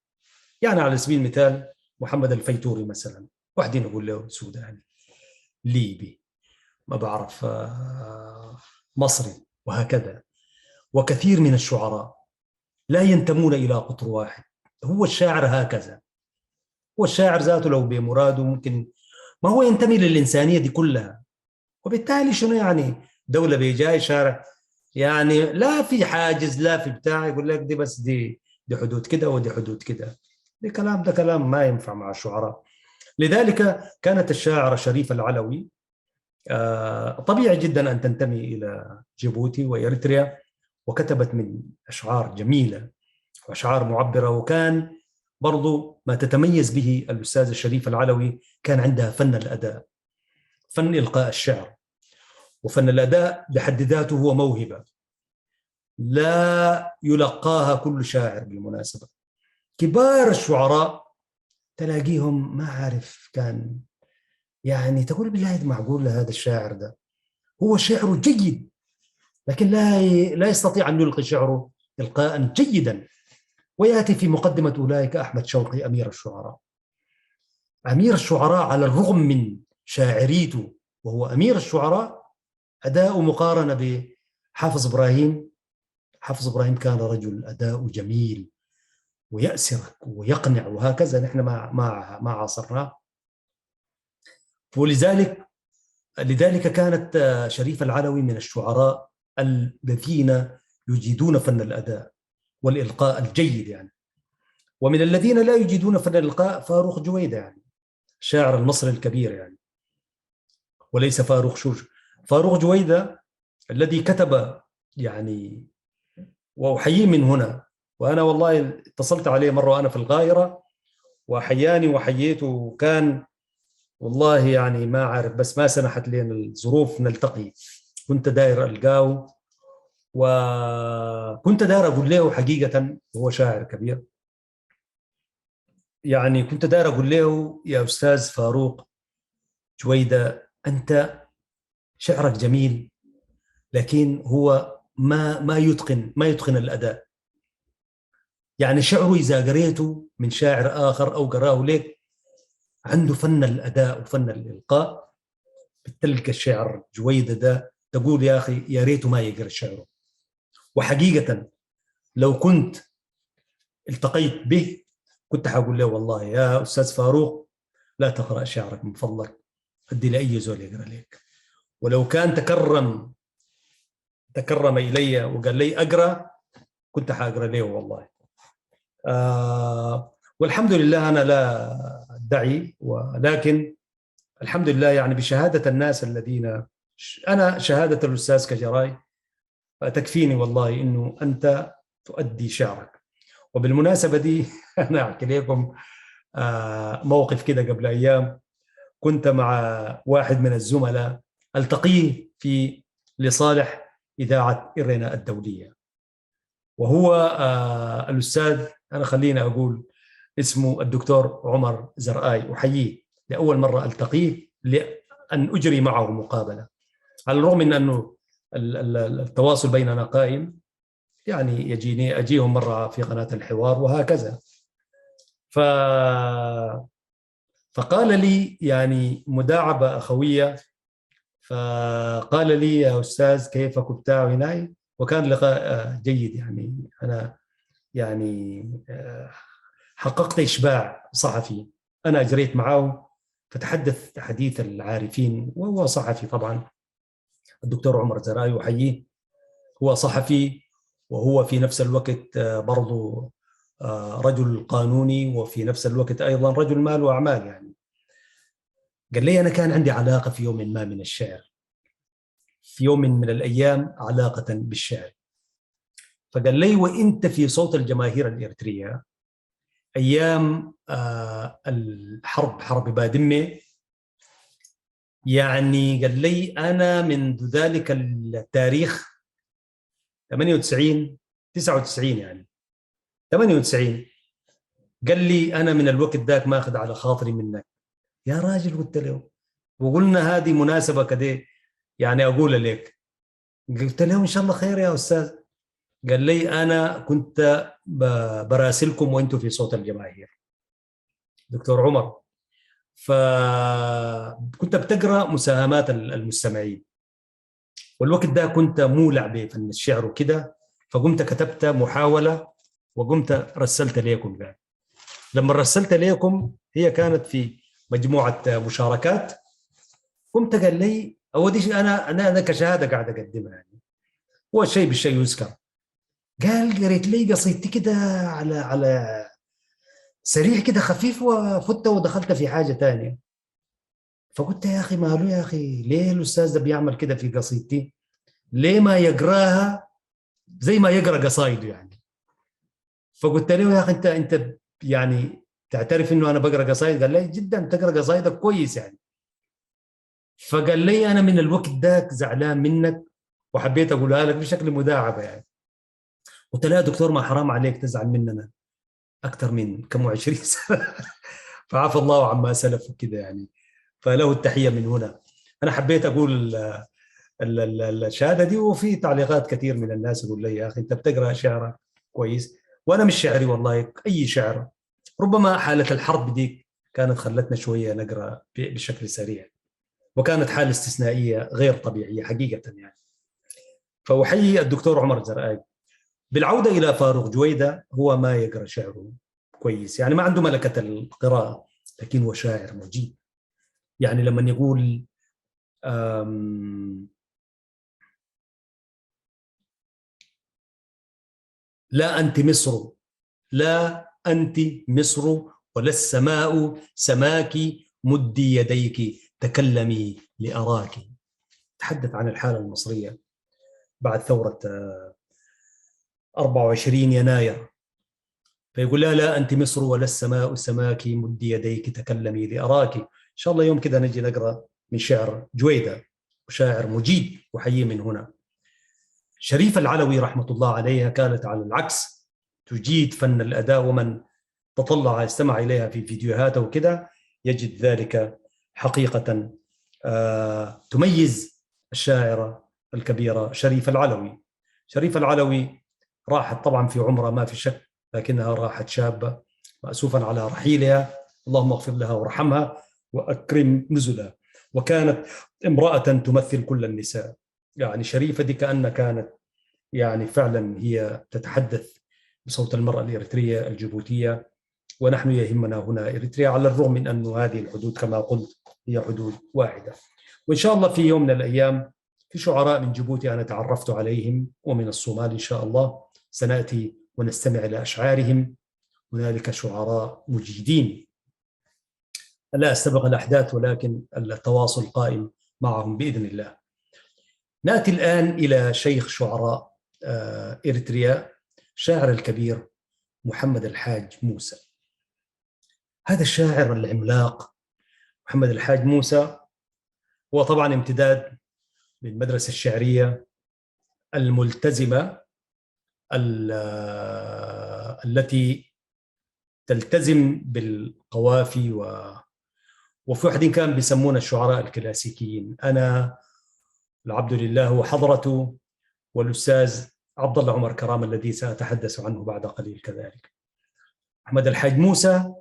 يعني على سبيل المثال محمد الفيتوري مثلا، واحد نقول له سوداني، ليبي، ما بعرف، مصري، وهكذا. وكثير من الشعراء لا ينتمون إلى قطر واحد. هو الشاعر هكذا، هو الشاعر ذاته لو بمراده ممكن ما هو ينتمي للإنسانية دي كلها. وبالتالي شنو يعني دولة بيجاي شارع، يعني لا في حاجز لا في بتاع، يقول لك دي بس دي حدود كده ودي حدود كده. ده كلام ما ينفع مع الشعراء. لذلك كانت الشاعرة شريفة العلوي طبيعي جدا أن تنتمي إلى جيبوتي وإريتريا، وكتبت من أشعار جميلة وأشعار معبرة. وكان برضو ما تتميز به الأستاذة شريفة العلوي، كان عندها فن الأداء، فن إلقاء الشعر. وفن الأداء بحد ذاته هو موهبة لا يلقاها كل شاعر بالمناسبة. كبار الشعراء تلاقيهم ما عارف، كان يعني تقول بالله معقول هذا الشاعر ده هو شعره جيد، لكن لا يستطيع أن يلقي شعره إلقاء جيدا. ويأتي في مقدمة أولئك أحمد شوقي أمير الشعراء. أمير الشعراء على الرغم من شاعريته وهو أمير الشعراء، أداء مقارنة بحافظ إبراهيم. حافظ إبراهيم كان رجل أداء جميل ويأسرك ويقنع وهكذا، نحن ما عاصرناه. لذلك كانت شريفة العلوي من الشعراء الذين يجيدون فن الأداء والإلقاء الجيد يعني. ومن الذين لا يجيدون فن الإلقاء فاروق جويدة، يعني الشاعر المصري الكبير يعني، وليس فاروق شوش. فاروق جويدة الذي كتب يعني، وأحييه من هنا. وأنا والله اتصلت عليه مرة وأنا في القاهرة وحياني وحييته، كان والله يعني ما عارف، بس ما سنحت لنا الظروف نلتقي. كنت داير ألقاه وكنت داير أقول له حقيقة، هو شاعر كبير يعني، كنت داير أقول له يا أستاذ فاروق جويدة، أنت شعرك جميل، لكن هو ما يتقن الأداء. يعني شعره إذا قريته من شاعر آخر أو قراه لك عنده فن الأداء وفن الإلقاء، بتلقى الشعر جويدة ده تقول يا أخي يا ريته ما يقرأ شعره. وحقيقة لو كنت التقيت به كنت حقول له والله يا أستاذ فاروق لا تقرأ شعرك من فضلك، أدي لأي زول يقرأ لك. ولو كان تكرم إلي وقال لي أقرأ كنت حأقرأ له والله. والحمد لله أنا لا أدعي، ولكن الحمد لله يعني بشهادة الناس الذين، أنا شهادة الأستاذ كجراي تكفيني والله إنه أنت تؤدي شعرك. وبالمناسبة دي أنا أحكي لكم موقف كده قبل أيام. كنت مع واحد من الزملاء التقيه لصالح إذاعة إرنا الدولية، وهو الأستاذ، أنا خليني أقول اسمه الدكتور عمر زرآي، أحييه لأول مرة ألتقيه لأن أجري معه مقابلة، على الرغم من أنه التواصل بيننا قائم، يعني أجيهم مرة في قناة الحوار وهكذا. فقال لي يعني مداعبة أخوية، فقال لي يا أستاذ كيفك وبتاع هناي، وكان لقاء جيد يعني. أنا يعني حققت إشباع صحفي، أنا أجريت معه، فتحدث حديث العارفين، وهو صحفي طبعا. الدكتور عمر زراي أحييه، هو صحفي وهو في نفس الوقت برضو رجل قانوني، وفي نفس الوقت أيضا رجل مال وأعمال يعني. قال لي أنا كان عندي علاقة في يوم ما من الشعر، في يوم من الأيام علاقة بالشعر. فقال لي وإنت في صوت الجماهير الإريترية أيام الحرب، حرب بادمة، يعني قال لي أنا منذ ذلك التاريخ 98 99 يعني 98، قال لي أنا من الوقت ذاك ماخذ على خاطري منك يا راجل. قلت له وقلنا هذه مناسبة كده يعني أقول لك. قلت له إن شاء الله خير يا أستاذ. قال لي أنا كنت براسلكم وأنتم في صوت الجماهير دكتور عمر، فكنت بتقرأ مساهمات المستمعين، والوقت ده كنت مولع بفن الشعر وكده، فقمت كتبت محاولة وقمت رسلت ليكم يعني. لما رسلت ليكم هي كانت في مجموعة مشاركات، قمت قال لي هو دي أنا كشهادة قاعد أقدمها يعني، هو الشيء بالشيء يذكر. قال قريت لي قصيدتي كده على سريع كده خفيف، وفت ودخلت في حاجة تانية. فقلت يا أخي ماله يا أخي، ليه الأستاذ ده بيعمل كده في قصيدتي؟ ليه ما يقراها زي ما يقرا قصايده يعني؟ فقلت له يا أخي أنت يعني تعترف إنه أنا بقرا قصايد؟ قال لي جدا تقرا قصايدك كويس يعني. فقال لي أنا من الوقت ذاك زعلان منك وحبيت أقولها لك بشكل مداعبة يعني. قلت له يا دكتور ما حرام عليك تزعل مننا أكثر من كم 20 سنة. فعفى الله عما سلف وكده يعني. فله التحية من هنا. أنا حبيت أقول الشهادة دي، وفي تعليقات كثير من الناس يقول لي يا أخي أنت بتقرأ شعر كويس، وأنا مش شعري والله أي شعر، ربما حالة الحرب دي كانت خلتنا شوية نقرأ بشكل سريع، وكانت حالة استثنائية غير طبيعية حقيقة يعني. فأحيي الدكتور عمر الزرقاي. بالعودة إلى فاروق جويدة، هو ما يقرأ شعره كويس يعني، ما عنده ملكة القراءة، لكن هو شاعر مجيد. يعني لما يقول لا أنت مصر، لا أنت مصر، ولا السماء سماك، مدي يديك تكلمي لأراك. تحدث عن الحالة المصرية بعد ثورة 24 يناير، فيقول لا أنت مصر ولا السماء سماك، مدي يديك تكلمي لأراك. إن شاء الله يوم كده نجي نقرأ من شعر جويدة، وشاعر مجيد وحيي من هنا. شريف العلوي رحمة الله عليها كانت على العكس، تجيد فن الأداء، ومن تطلع استمع إليها في فيديوهاتها وكده يجد ذلك حقيقة. تميز الشاعرة الكبيرة شريف العلوي. شريف العلوي راحت طبعا في عمرها ما في شك، لكنها راحت شابة، مأسوفا على رحيلها، اللهم اغفر لها وارحمها وأكرم نزلها. وكانت امرأة تمثل كل النساء يعني. شريفة دي كأنها كانت يعني فعلا هي تتحدث بصوت المرأة الإريترية الجيبوتية. ونحن يهمنا هنا إريتريا، على الرغم من أن هذه الحدود كما قلت هي حدود واحدة. وإن شاء الله في يوم من الأيام في شعراء من جيبوتي أنا تعرفت عليهم، ومن الصومال إن شاء الله سنأتي ونستمع إلى أشعارهم. هنالك شعراء مجيدين، لا أستبق الأحداث ولكن التواصل قائم معهم بإذن الله. نأتي الآن إلى شيخ شعراء إريتريا، شاعر الكبير محمد الحاج موسى. هذا الشاعر العملاق محمد الحاج موسى هو طبعا امتداد للمدرسة الشعرية الملتزمة التي تلتزم بالقوافي، وفي واحد كان بيسمونا الشعراء الكلاسيكيين. أنا العبد لله وحضرته، والأستاذ عبد الله عمر كرام الذي سأتحدث عنه بعد قليل كذلك. أحمد الحاج موسى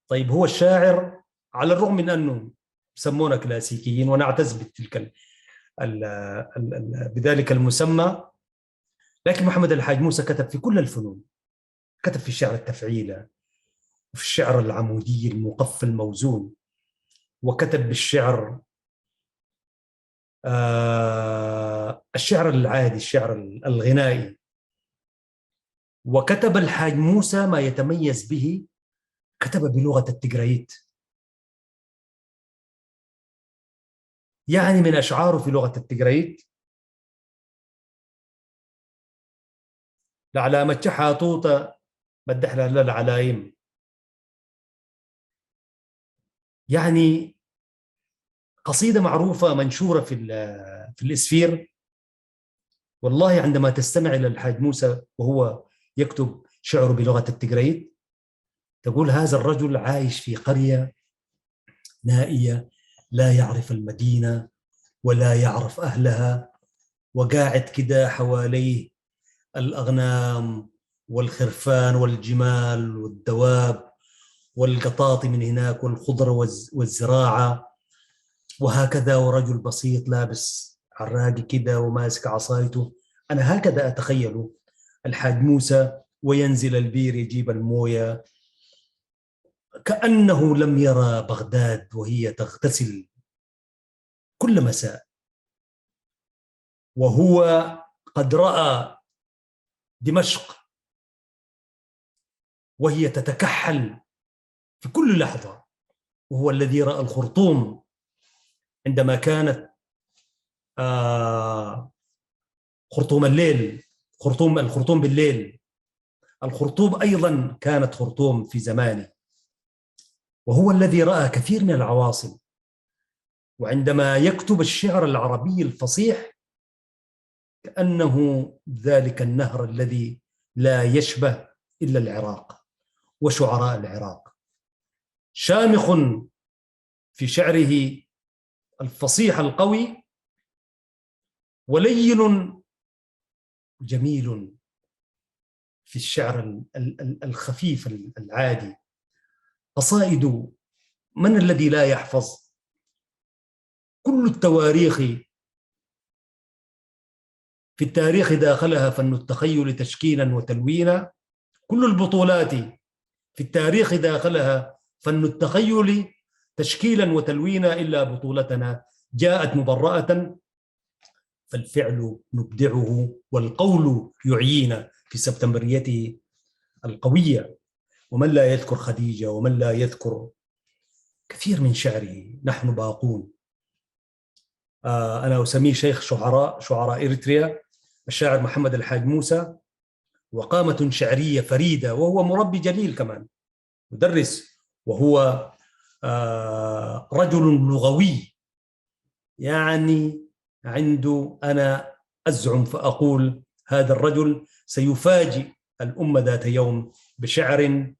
طيب هو الشاعر، على الرغم من أنه سمونا كلاسيكيين ونعتز بتلك بذلك المسمى، لكن محمد الحاج موسى كتب في كل الفنون. كتب في الشعر التفعيلة، وفي الشعر العمودي المقف الموزون، وكتب بالشعر الشعر العادي، الشعر الغنائي. وكتب الحاج موسى ما يتميز به، كتب بلغة التجريت، يعني من أشعاره في لغة التجريت لعلامة حاطوطة بدح لها للعلايم. يعني قصيدة معروفة منشورة في الإسفير. والله عندما تستمع إلى الحاج موسى وهو يكتب شعره بلغة التجريت، تقول هذا الرجل عايش في قرية نائية لا يعرف المدينة ولا يعرف أهلها، وقاعد كده حواليه الأغنام والخرفان والجمال والدواب والقطاطي من هناك والخضر والزراعة، وهكذا، ورجل بسيط لابس عراقي كده وماسك عصايته. أنا هكذا أتخيل الحاج موسى، وينزل البير يجيب الموية كأنه لم يرى بغداد وهي تغتسل كل مساء، وهو قد رأى دمشق وهي تتكحل في كل لحظة، وهو الذي رأى الخرطوم عندما كانت خرطوم الليل، الخرطوم بالليل. الخرطوم أيضا كانت خرطوم في زمانه، وهو الذي رأى كثير من العواصم. وعندما يكتب الشعر العربي الفصيح كأنه ذلك النهر الذي لا يشبه إلا العراق وشعراء العراق، شامخ في شعره الفصيح القوي، ولين جميل في الشعر الخفيف العادي. قصائد، من الذي لا يحفظ كل التواريخ؟ في التاريخ داخلها فن التخيل تشكيلا وتلوينا، كل البطولات في التاريخ داخلها فن التخيل تشكيلا وتلوينا، إلا بطولتنا جاءت مبرأة، فالفعل نبدعه والقول يعيينا في سبتمبريته القوية. ومن لا يذكر خديجة، ومن لا يذكر كثير من شعره. نحن باقون. أنا أسميه شيخ شعراء إريتريا، الشاعر محمد الحاج موسى، وقامة شعرية فريدة، وهو مربي جليل كمان، مدرس، وهو رجل لغوي. يعني عنده، أنا أزعم فأقول هذا الرجل سيفاجئ الأمة ذات يوم بشعر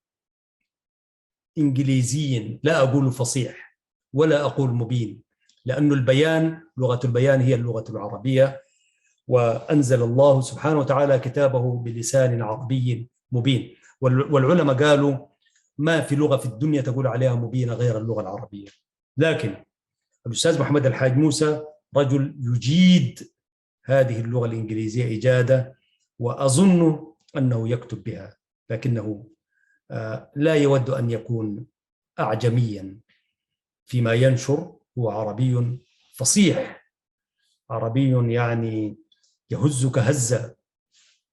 إنجليزي، لا أقول فصيح ولا أقول مبين، لأن البيان، لغة البيان هي اللغة العربية، وأنزل الله سبحانه وتعالى كتابه بلسان عربي مبين. والعلماء قالوا ما في لغة في الدنيا تقول عليها مبينة غير اللغة العربية. لكن الأستاذ محمد الحاج موسى رجل يجيد هذه اللغة الإنجليزية إجادة، وأظن أنه يكتب بها، لكنه لا يود أن يكون أعجميا فيما ينشر. هو عربي فصيح، عربي يعني يهزك هزة.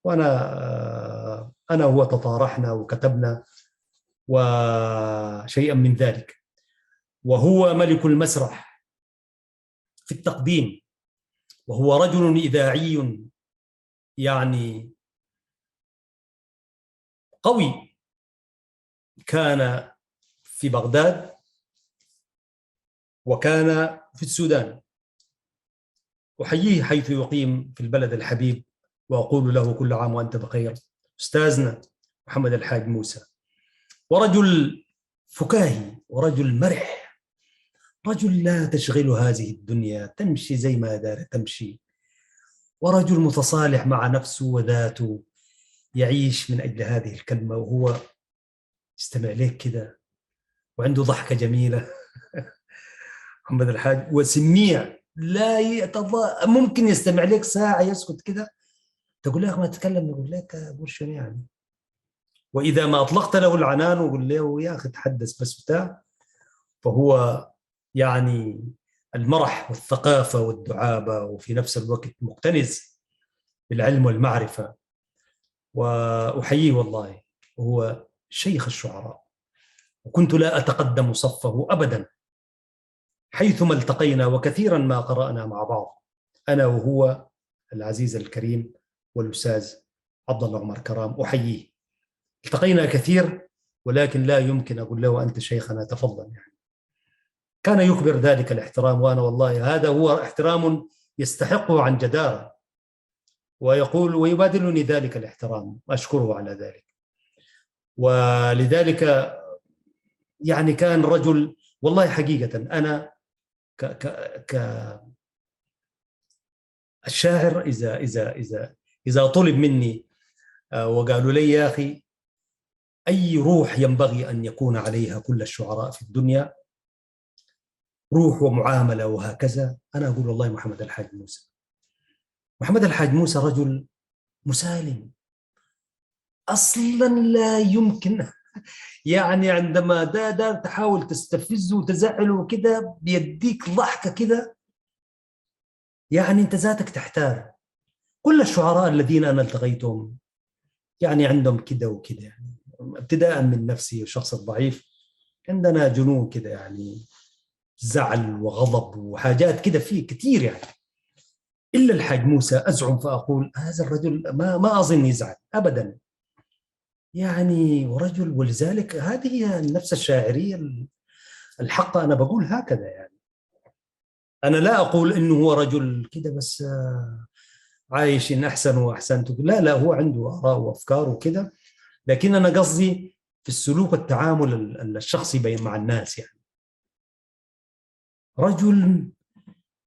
وأنا هو تطارحنا وكتبنا وشيئا من ذلك. وهو ملك المسرح في التقديم، وهو رجل إذاعي يعني قوي. كان في بغداد وكان في السودان. أحييه حيث يقيم في البلد الحبيب، وأقول له كل عام وأنت بخير أستاذنا محمد الحاج موسى. ورجل فكاهي، ورجل مرح، رجل لا تشغل هذه الدنيا، تمشي زي ما دار تمشي، ورجل متصالح مع نفسه وذاته، يعيش من أجل هذه الكلمة، وهو يستمع لك كده وعنده ضحكة جميلة. محمد الحاج وسميع، لا ممكن يستمع لك ساعة يسكت كده، تقول له ما تتكلم، يقول لك أقول شنو يعني. وإذا ما أطلقت له العنان وقل له يا أخي تحدث بس بتاع، فهو يعني المرح والثقافة والدعابة، وفي نفس الوقت مقتنز بالعلم والمعرفة. وأحييه والله، هو شيخ الشعراء، وكنت لا أتقدم صفه أبدا حيثما التقينا، وكثيرا ما قرأنا مع بعض أنا وهو العزيز الكريم والأستاذ عبد الله عمر كرام. أحييه، التقينا كثير، ولكن لا يمكن أقول له أنت شيخنا تفضل يعني. كان يكبر ذلك الاحترام، وأنا والله هذا هو احترام يستحقه عن جدارة، ويقول ويبادلني ذلك الاحترام، أشكره على ذلك. ولذلك يعني كان رجل والله حقيقة، أنا الشاعر إذا طلب مني وقالوا لي يا أخي أي روح ينبغي أن يكون عليها كل الشعراء في الدنيا، روح ومعاملة وهكذا، أنا أقول والله محمد الحاج موسى. محمد الحاج موسى رجل مسالم أصلا، لا يمكن يعني عندما دار تحاول تستفزه وتزعله وكده بيديك ضحكة كده، يعني أنت ذاتك تحتار. كل الشعراء الذين أنا التقيتهم يعني عندهم كده وكده، يعني ابتداء من نفسي الشخص الضعيف عندنا جنون كده، يعني زعل وغضب وحاجات كده فيه كثير يعني. إلا الحاج موسى أزعم فأقول هذا الرجل ما أظن يزعل أبدا يعني، ورجل. ولذلك هذه هي النفس الشاعرية الحقة، أنا بقول هكذا يعني. أنا لا أقول إنه هو رجل كده بس عايش إن أحسن وأحسنت، لا هو عنده آراء وأفكار وكده، لكن أنا قصدي في السلوك والتعامل الشخصي مع الناس. يعني رجل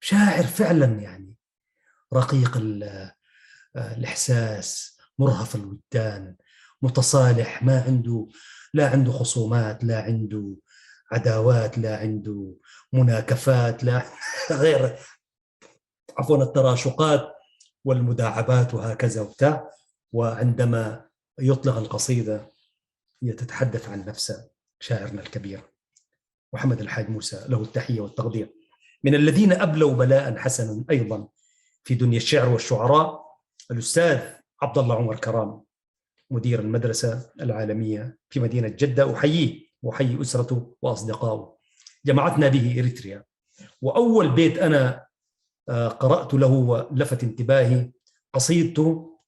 شاعر فعلا، يعني رقيق الإحساس، مرهف الوجدان، متصالح، ما عنده، لا عنده خصومات، لا عنده عداوات، لا عنده مناكفات، لا غير عفوا التراشقات والمداعبات وهكذا وبتاع. وعندما يطلق القصيدة هي تتحدث عن نفسه، شاعرنا الكبير محمد الحاج موسى له التحية والتقدير، من الذين أبلوا بلاء حسنا أيضا في دنيا الشعر والشعراء الأستاذ عبد الله عمر كرام، مدير المدرسة العالمية في مدينة جدة، أحييه وأحيي أسرته وأصدقائه. جمعتنا به إريتريا، وأول بيت أنا قرأت له ولفت انتباهي قصيدته: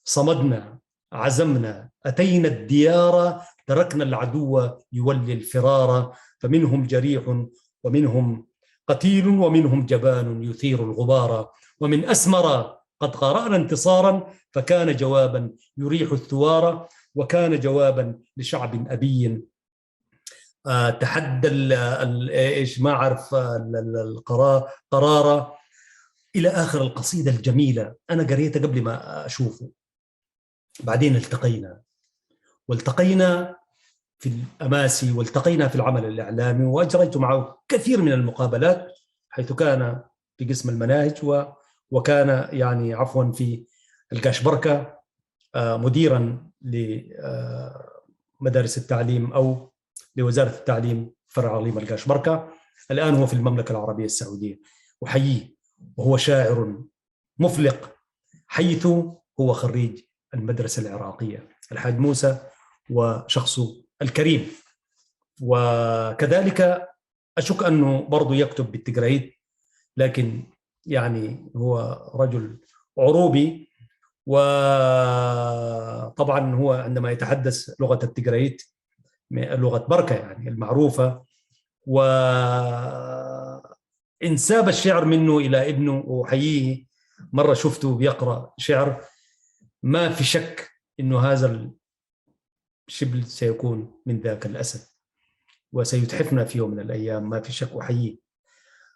صمدنا عزمنا أتينا الديار، تركنا العدو يولي الفرار، فمنهم جريح ومنهم قتيل ومنهم جبان يثير الغبار، ومن أسمر قد قرأنا انتصارا، فكان جوابا يريح الثوار، وكان جوابا لشعب أبي تحدى ايش ما اعرف القرار، الى اخر القصيده الجميله. انا قريتها قبل ما اشوفه، بعدين والتقينا في الاماسي، والتقينا في العمل الاعلامي، واجريت معه كثير من المقابلات، حيث كان في قسم المناهج وكان يعني عفوا في القاشبركه مديرا لمدارس التعليم او لوزاره التعليم فرع اقليم القاشبركه. الان هو في المملكه العربيه السعوديه. احييه، وهو شاعر مفلق، حيث هو خريج المدرسه العراقيه الحاج موسى، وشخصه الكريم. وكذلك اشك انه برضه يكتب بالتقريت، لكن يعني هو رجل عروبي، وطبعا هو عندما يتحدث لغه التقريت لغه بركه يعني المعروفه، وانساب الشعر منه الى ابنه. واحييه، مره شفته بيقرا شعر ما في شك انه هذا الشبل سيكون من ذاك الاسد وسيتحفنا في يوم من الايام، ما في شك. احييه.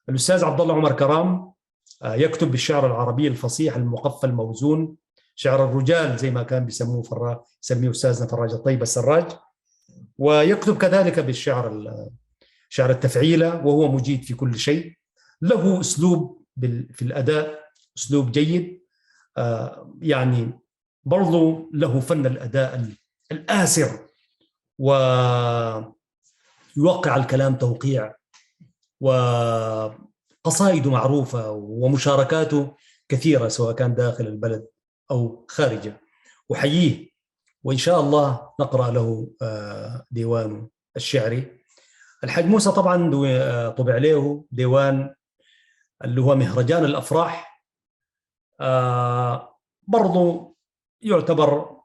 الاستاذ عبد الله عمر كرام يكتب بالشعر العربي الفصيح المقفى الموزون، شعر الرجال زي ما كان بيسموه يسميه استاذنا فراج الطيب السراج. ويكتب كذلك بالشعر شعر التفعيله، وهو مجيد في كل شيء. له اسلوب في الاداء، اسلوب جيد، يعني برضو له فن الاداء الآسر، ويوقع الكلام توقيع، وقصائده معروفة، ومشاركاته كثيرة سواء كان داخل البلد أو خارجه. أحييه، وإن شاء الله نقرأ له ديوانه الشعري. الحاج موسى طبعا طبع له ديوان اللي هو مهرجان الأفراح، برضو يعتبر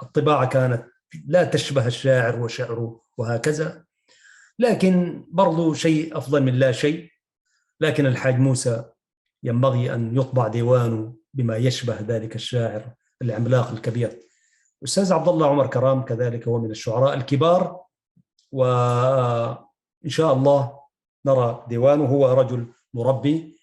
الطباعة كانت لا تشبه الشاعر وشعره وهكذا، لكن برضو شيء أفضل من لا شيء. لكن الحاج موسى ينبغي أن يطبع ديوانه بما يشبه ذلك الشاعر العملاق الكبير. الأستاذ عبد الله عمر كرام كذلك هو من الشعراء الكبار، وإن شاء الله نرى ديوانه. هو رجل مربي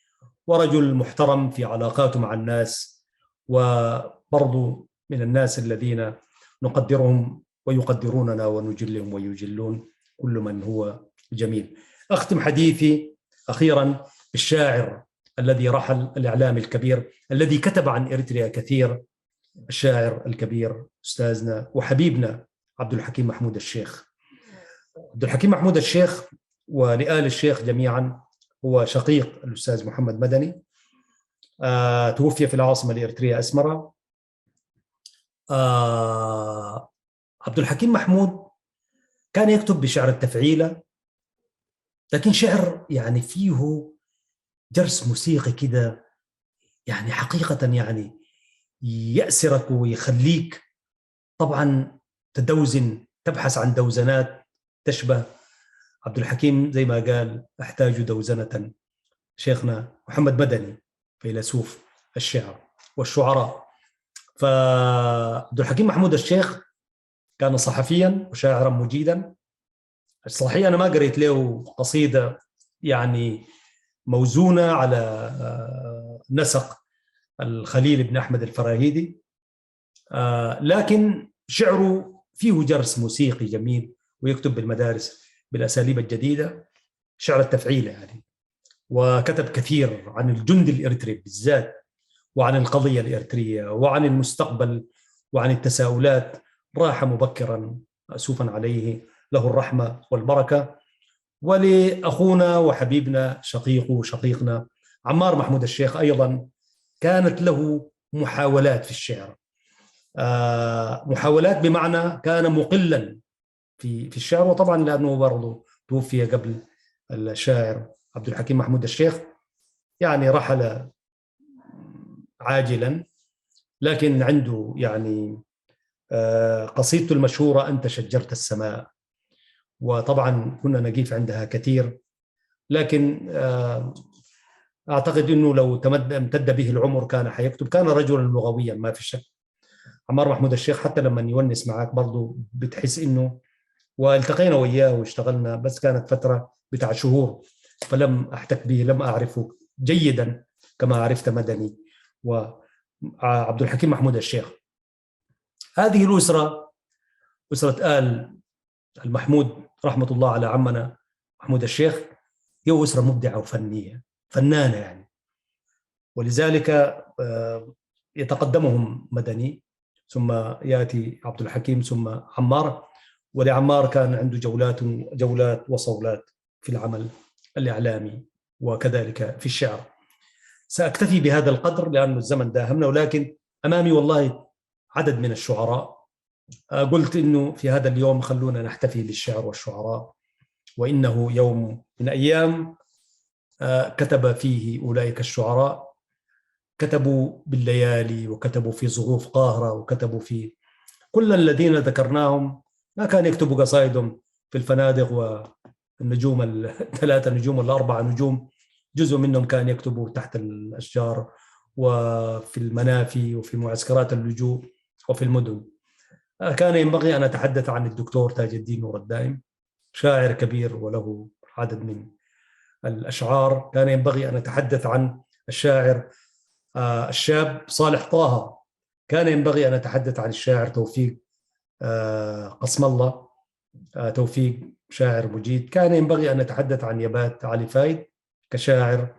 ورجل محترم في علاقاته مع الناس، وبرضو من الناس الذين نقدرهم ويقدروننا ونجلهم ويجلون كل من هو جميل. أختم حديثي أخيرا بالشاعر الذي رحل، الإعلامي الكبير الذي كتب عن إريتريا كثير، الشاعر الكبير أستاذنا وحبيبنا عبد الحكيم محمود الشيخ. عبد الحكيم محمود الشيخ ولآل الشيخ جميعا هو شقيق الأستاذ محمد مدني، توفي في العاصمة الإريترية أسمرة. عبد الحكيم محمود كان يكتب بشعر التفعيلة، لكن شعر يعني فيه جرس موسيقي كده، يعني حقيقة يعني يأسرك ويخليك طبعا تدوزن، تبحث عن دوزنات تشبه عبد الحكيم، زي ما قال أحتاج دوزنة شيخنا محمد مدني فيلسوف الشعر والشعراء. فعبد الحكيم محمود الشيخ كان صحفيا وشاعرا مجيدا. الصحيح أنا ما قريت له قصيدة يعني موزونة على نسق الخليل بن أحمد الفراهيدي، لكن شعره فيه جرس موسيقي جميل، ويكتب بالمدارس بالأساليب الجديدة، شعر التفعيلة يعني. وكتب كثير عن الجند الإريتري بالذات، وعن القضية الإريترية، وعن المستقبل، وعن التساؤلات. راح مبكرا أسوفا عليه، له الرحمة والبركة. ولأخونا وحبيبنا شقيقنا عمار محمود الشيخ أيضا كانت له محاولات في الشعر، محاولات بمعنى كان مقلا في الشعر، وطبعا لأنه برضه توفي قبل الشاعر عبد الحكيم محمود الشيخ، يعني رحل عاجلا. لكن عنده يعني قصيدته المشهورة أنت شجرت السماء، وطبعا كنا نقيف عندها كثير. لكن أعتقد أنه لو امتد به العمر كان حيكتب، كان رجلا لغويا ما في شك. عمار محمود الشيخ حتى لما يونس معك برضو بتحس إنه، والتقينا وياه واشتغلنا، بس كانت فترة بتاع شهور، فلم أحتك به، لم أعرفه جيدا كما عرفت مدني وعبد الحكيم محمود الشيخ. هذه الأسرة، أسرة آل المحمود رحمة الله على عمنا محمود الشيخ، هي أسرة مبدعة وفنية، فنانة يعني. ولذلك يتقدمهم مدني، ثم يأتي عبد الحكيم، ثم عمار. ولعمار كان عنده جولات وصولات في العمل الإعلامي وكذلك في الشعر. سأكتفي بهذا القدر لأن الزمن داهمنا، ولكن أمامي والله عدد من الشعراء. قلت إنه في هذا اليوم خلونا نحتفي بالشعر والشعراء، وإنه يوم من أيام كتب فيه أولئك الشعراء، كتبوا بالليالي، وكتبوا في ظروف قاهرة، وكتبوا في كل الذين ذكرناهم. ما كان يكتبوا قصائدهم في الفنادق والنجوم الثلاثة نجوم والأربعة نجوم، جزء منهم كان يكتبوا تحت الأشجار وفي المنافي وفي معسكرات اللجوء وفي المدن. كان ينبغي أن أتحدث عن الدكتور تاج الدين نور الدائم، شاعر كبير وله عدد من الأشعار. كان ينبغي أن أتحدث عن الشاعر الشاب صالح طه. كان ينبغي أن أتحدث عن الشاعر توفيق قسم الله، توفيق شاعر مجيد. كان ينبغي أن نتحدث عن يبات علي فايد كشاعر،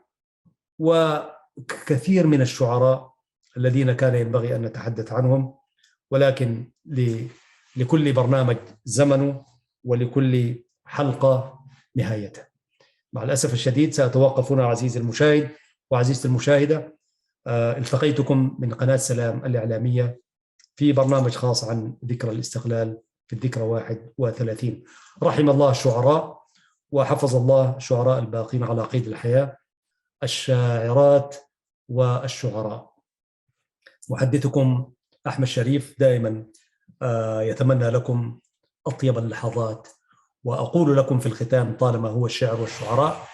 وكثير من الشعراء الذين كان ينبغي أن نتحدث عنهم. ولكن لكل برنامج زمنه، ولكل حلقة نهايته. مع الأسف الشديد سأتوقف هنا عزيزي المشاهد وعزيزتي المشاهدة. التقيتكم من قناة سلام الإعلامية في برنامج خاص عن ذكرى الاستقلال في الذكرى 31. رحم الله الشعراء، وحفظ الله الشعراء الباقين على قيد الحياة، الشاعرات والشعراء. محدثكم أحمد شريف دائما يتمنى لكم أطيب اللحظات، وأقول لكم في الختام طالما هو الشعر والشعراء: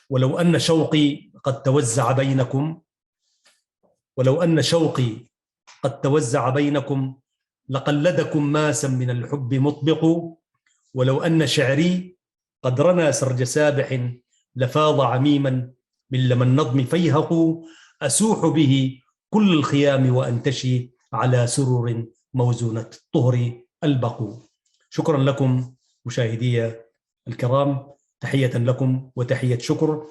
ولو أن شوقي قد توزع بينكم، ولو أن شوقي قد توزع بينكم، لقلدكم ماسا من الحب مطبق. ولو أن شعري قد رنى سرج سابح لفاض عميما من لمن النظم فيهق أسوح به كل الخيام وأنتشي على سرر موزونة الطهر البقو. شكرا لكم مشاهدي الكرام، تحية لكم وتحية شكر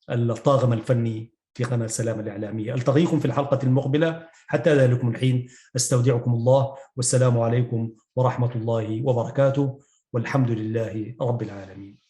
للطاقم الفني في قناة سلام الإعلامية. ألتقيكم في الحلقة المقبلة، حتى ذلكم الحين أستودعكم الله، والسلام عليكم ورحمة الله وبركاته، والحمد لله رب العالمين.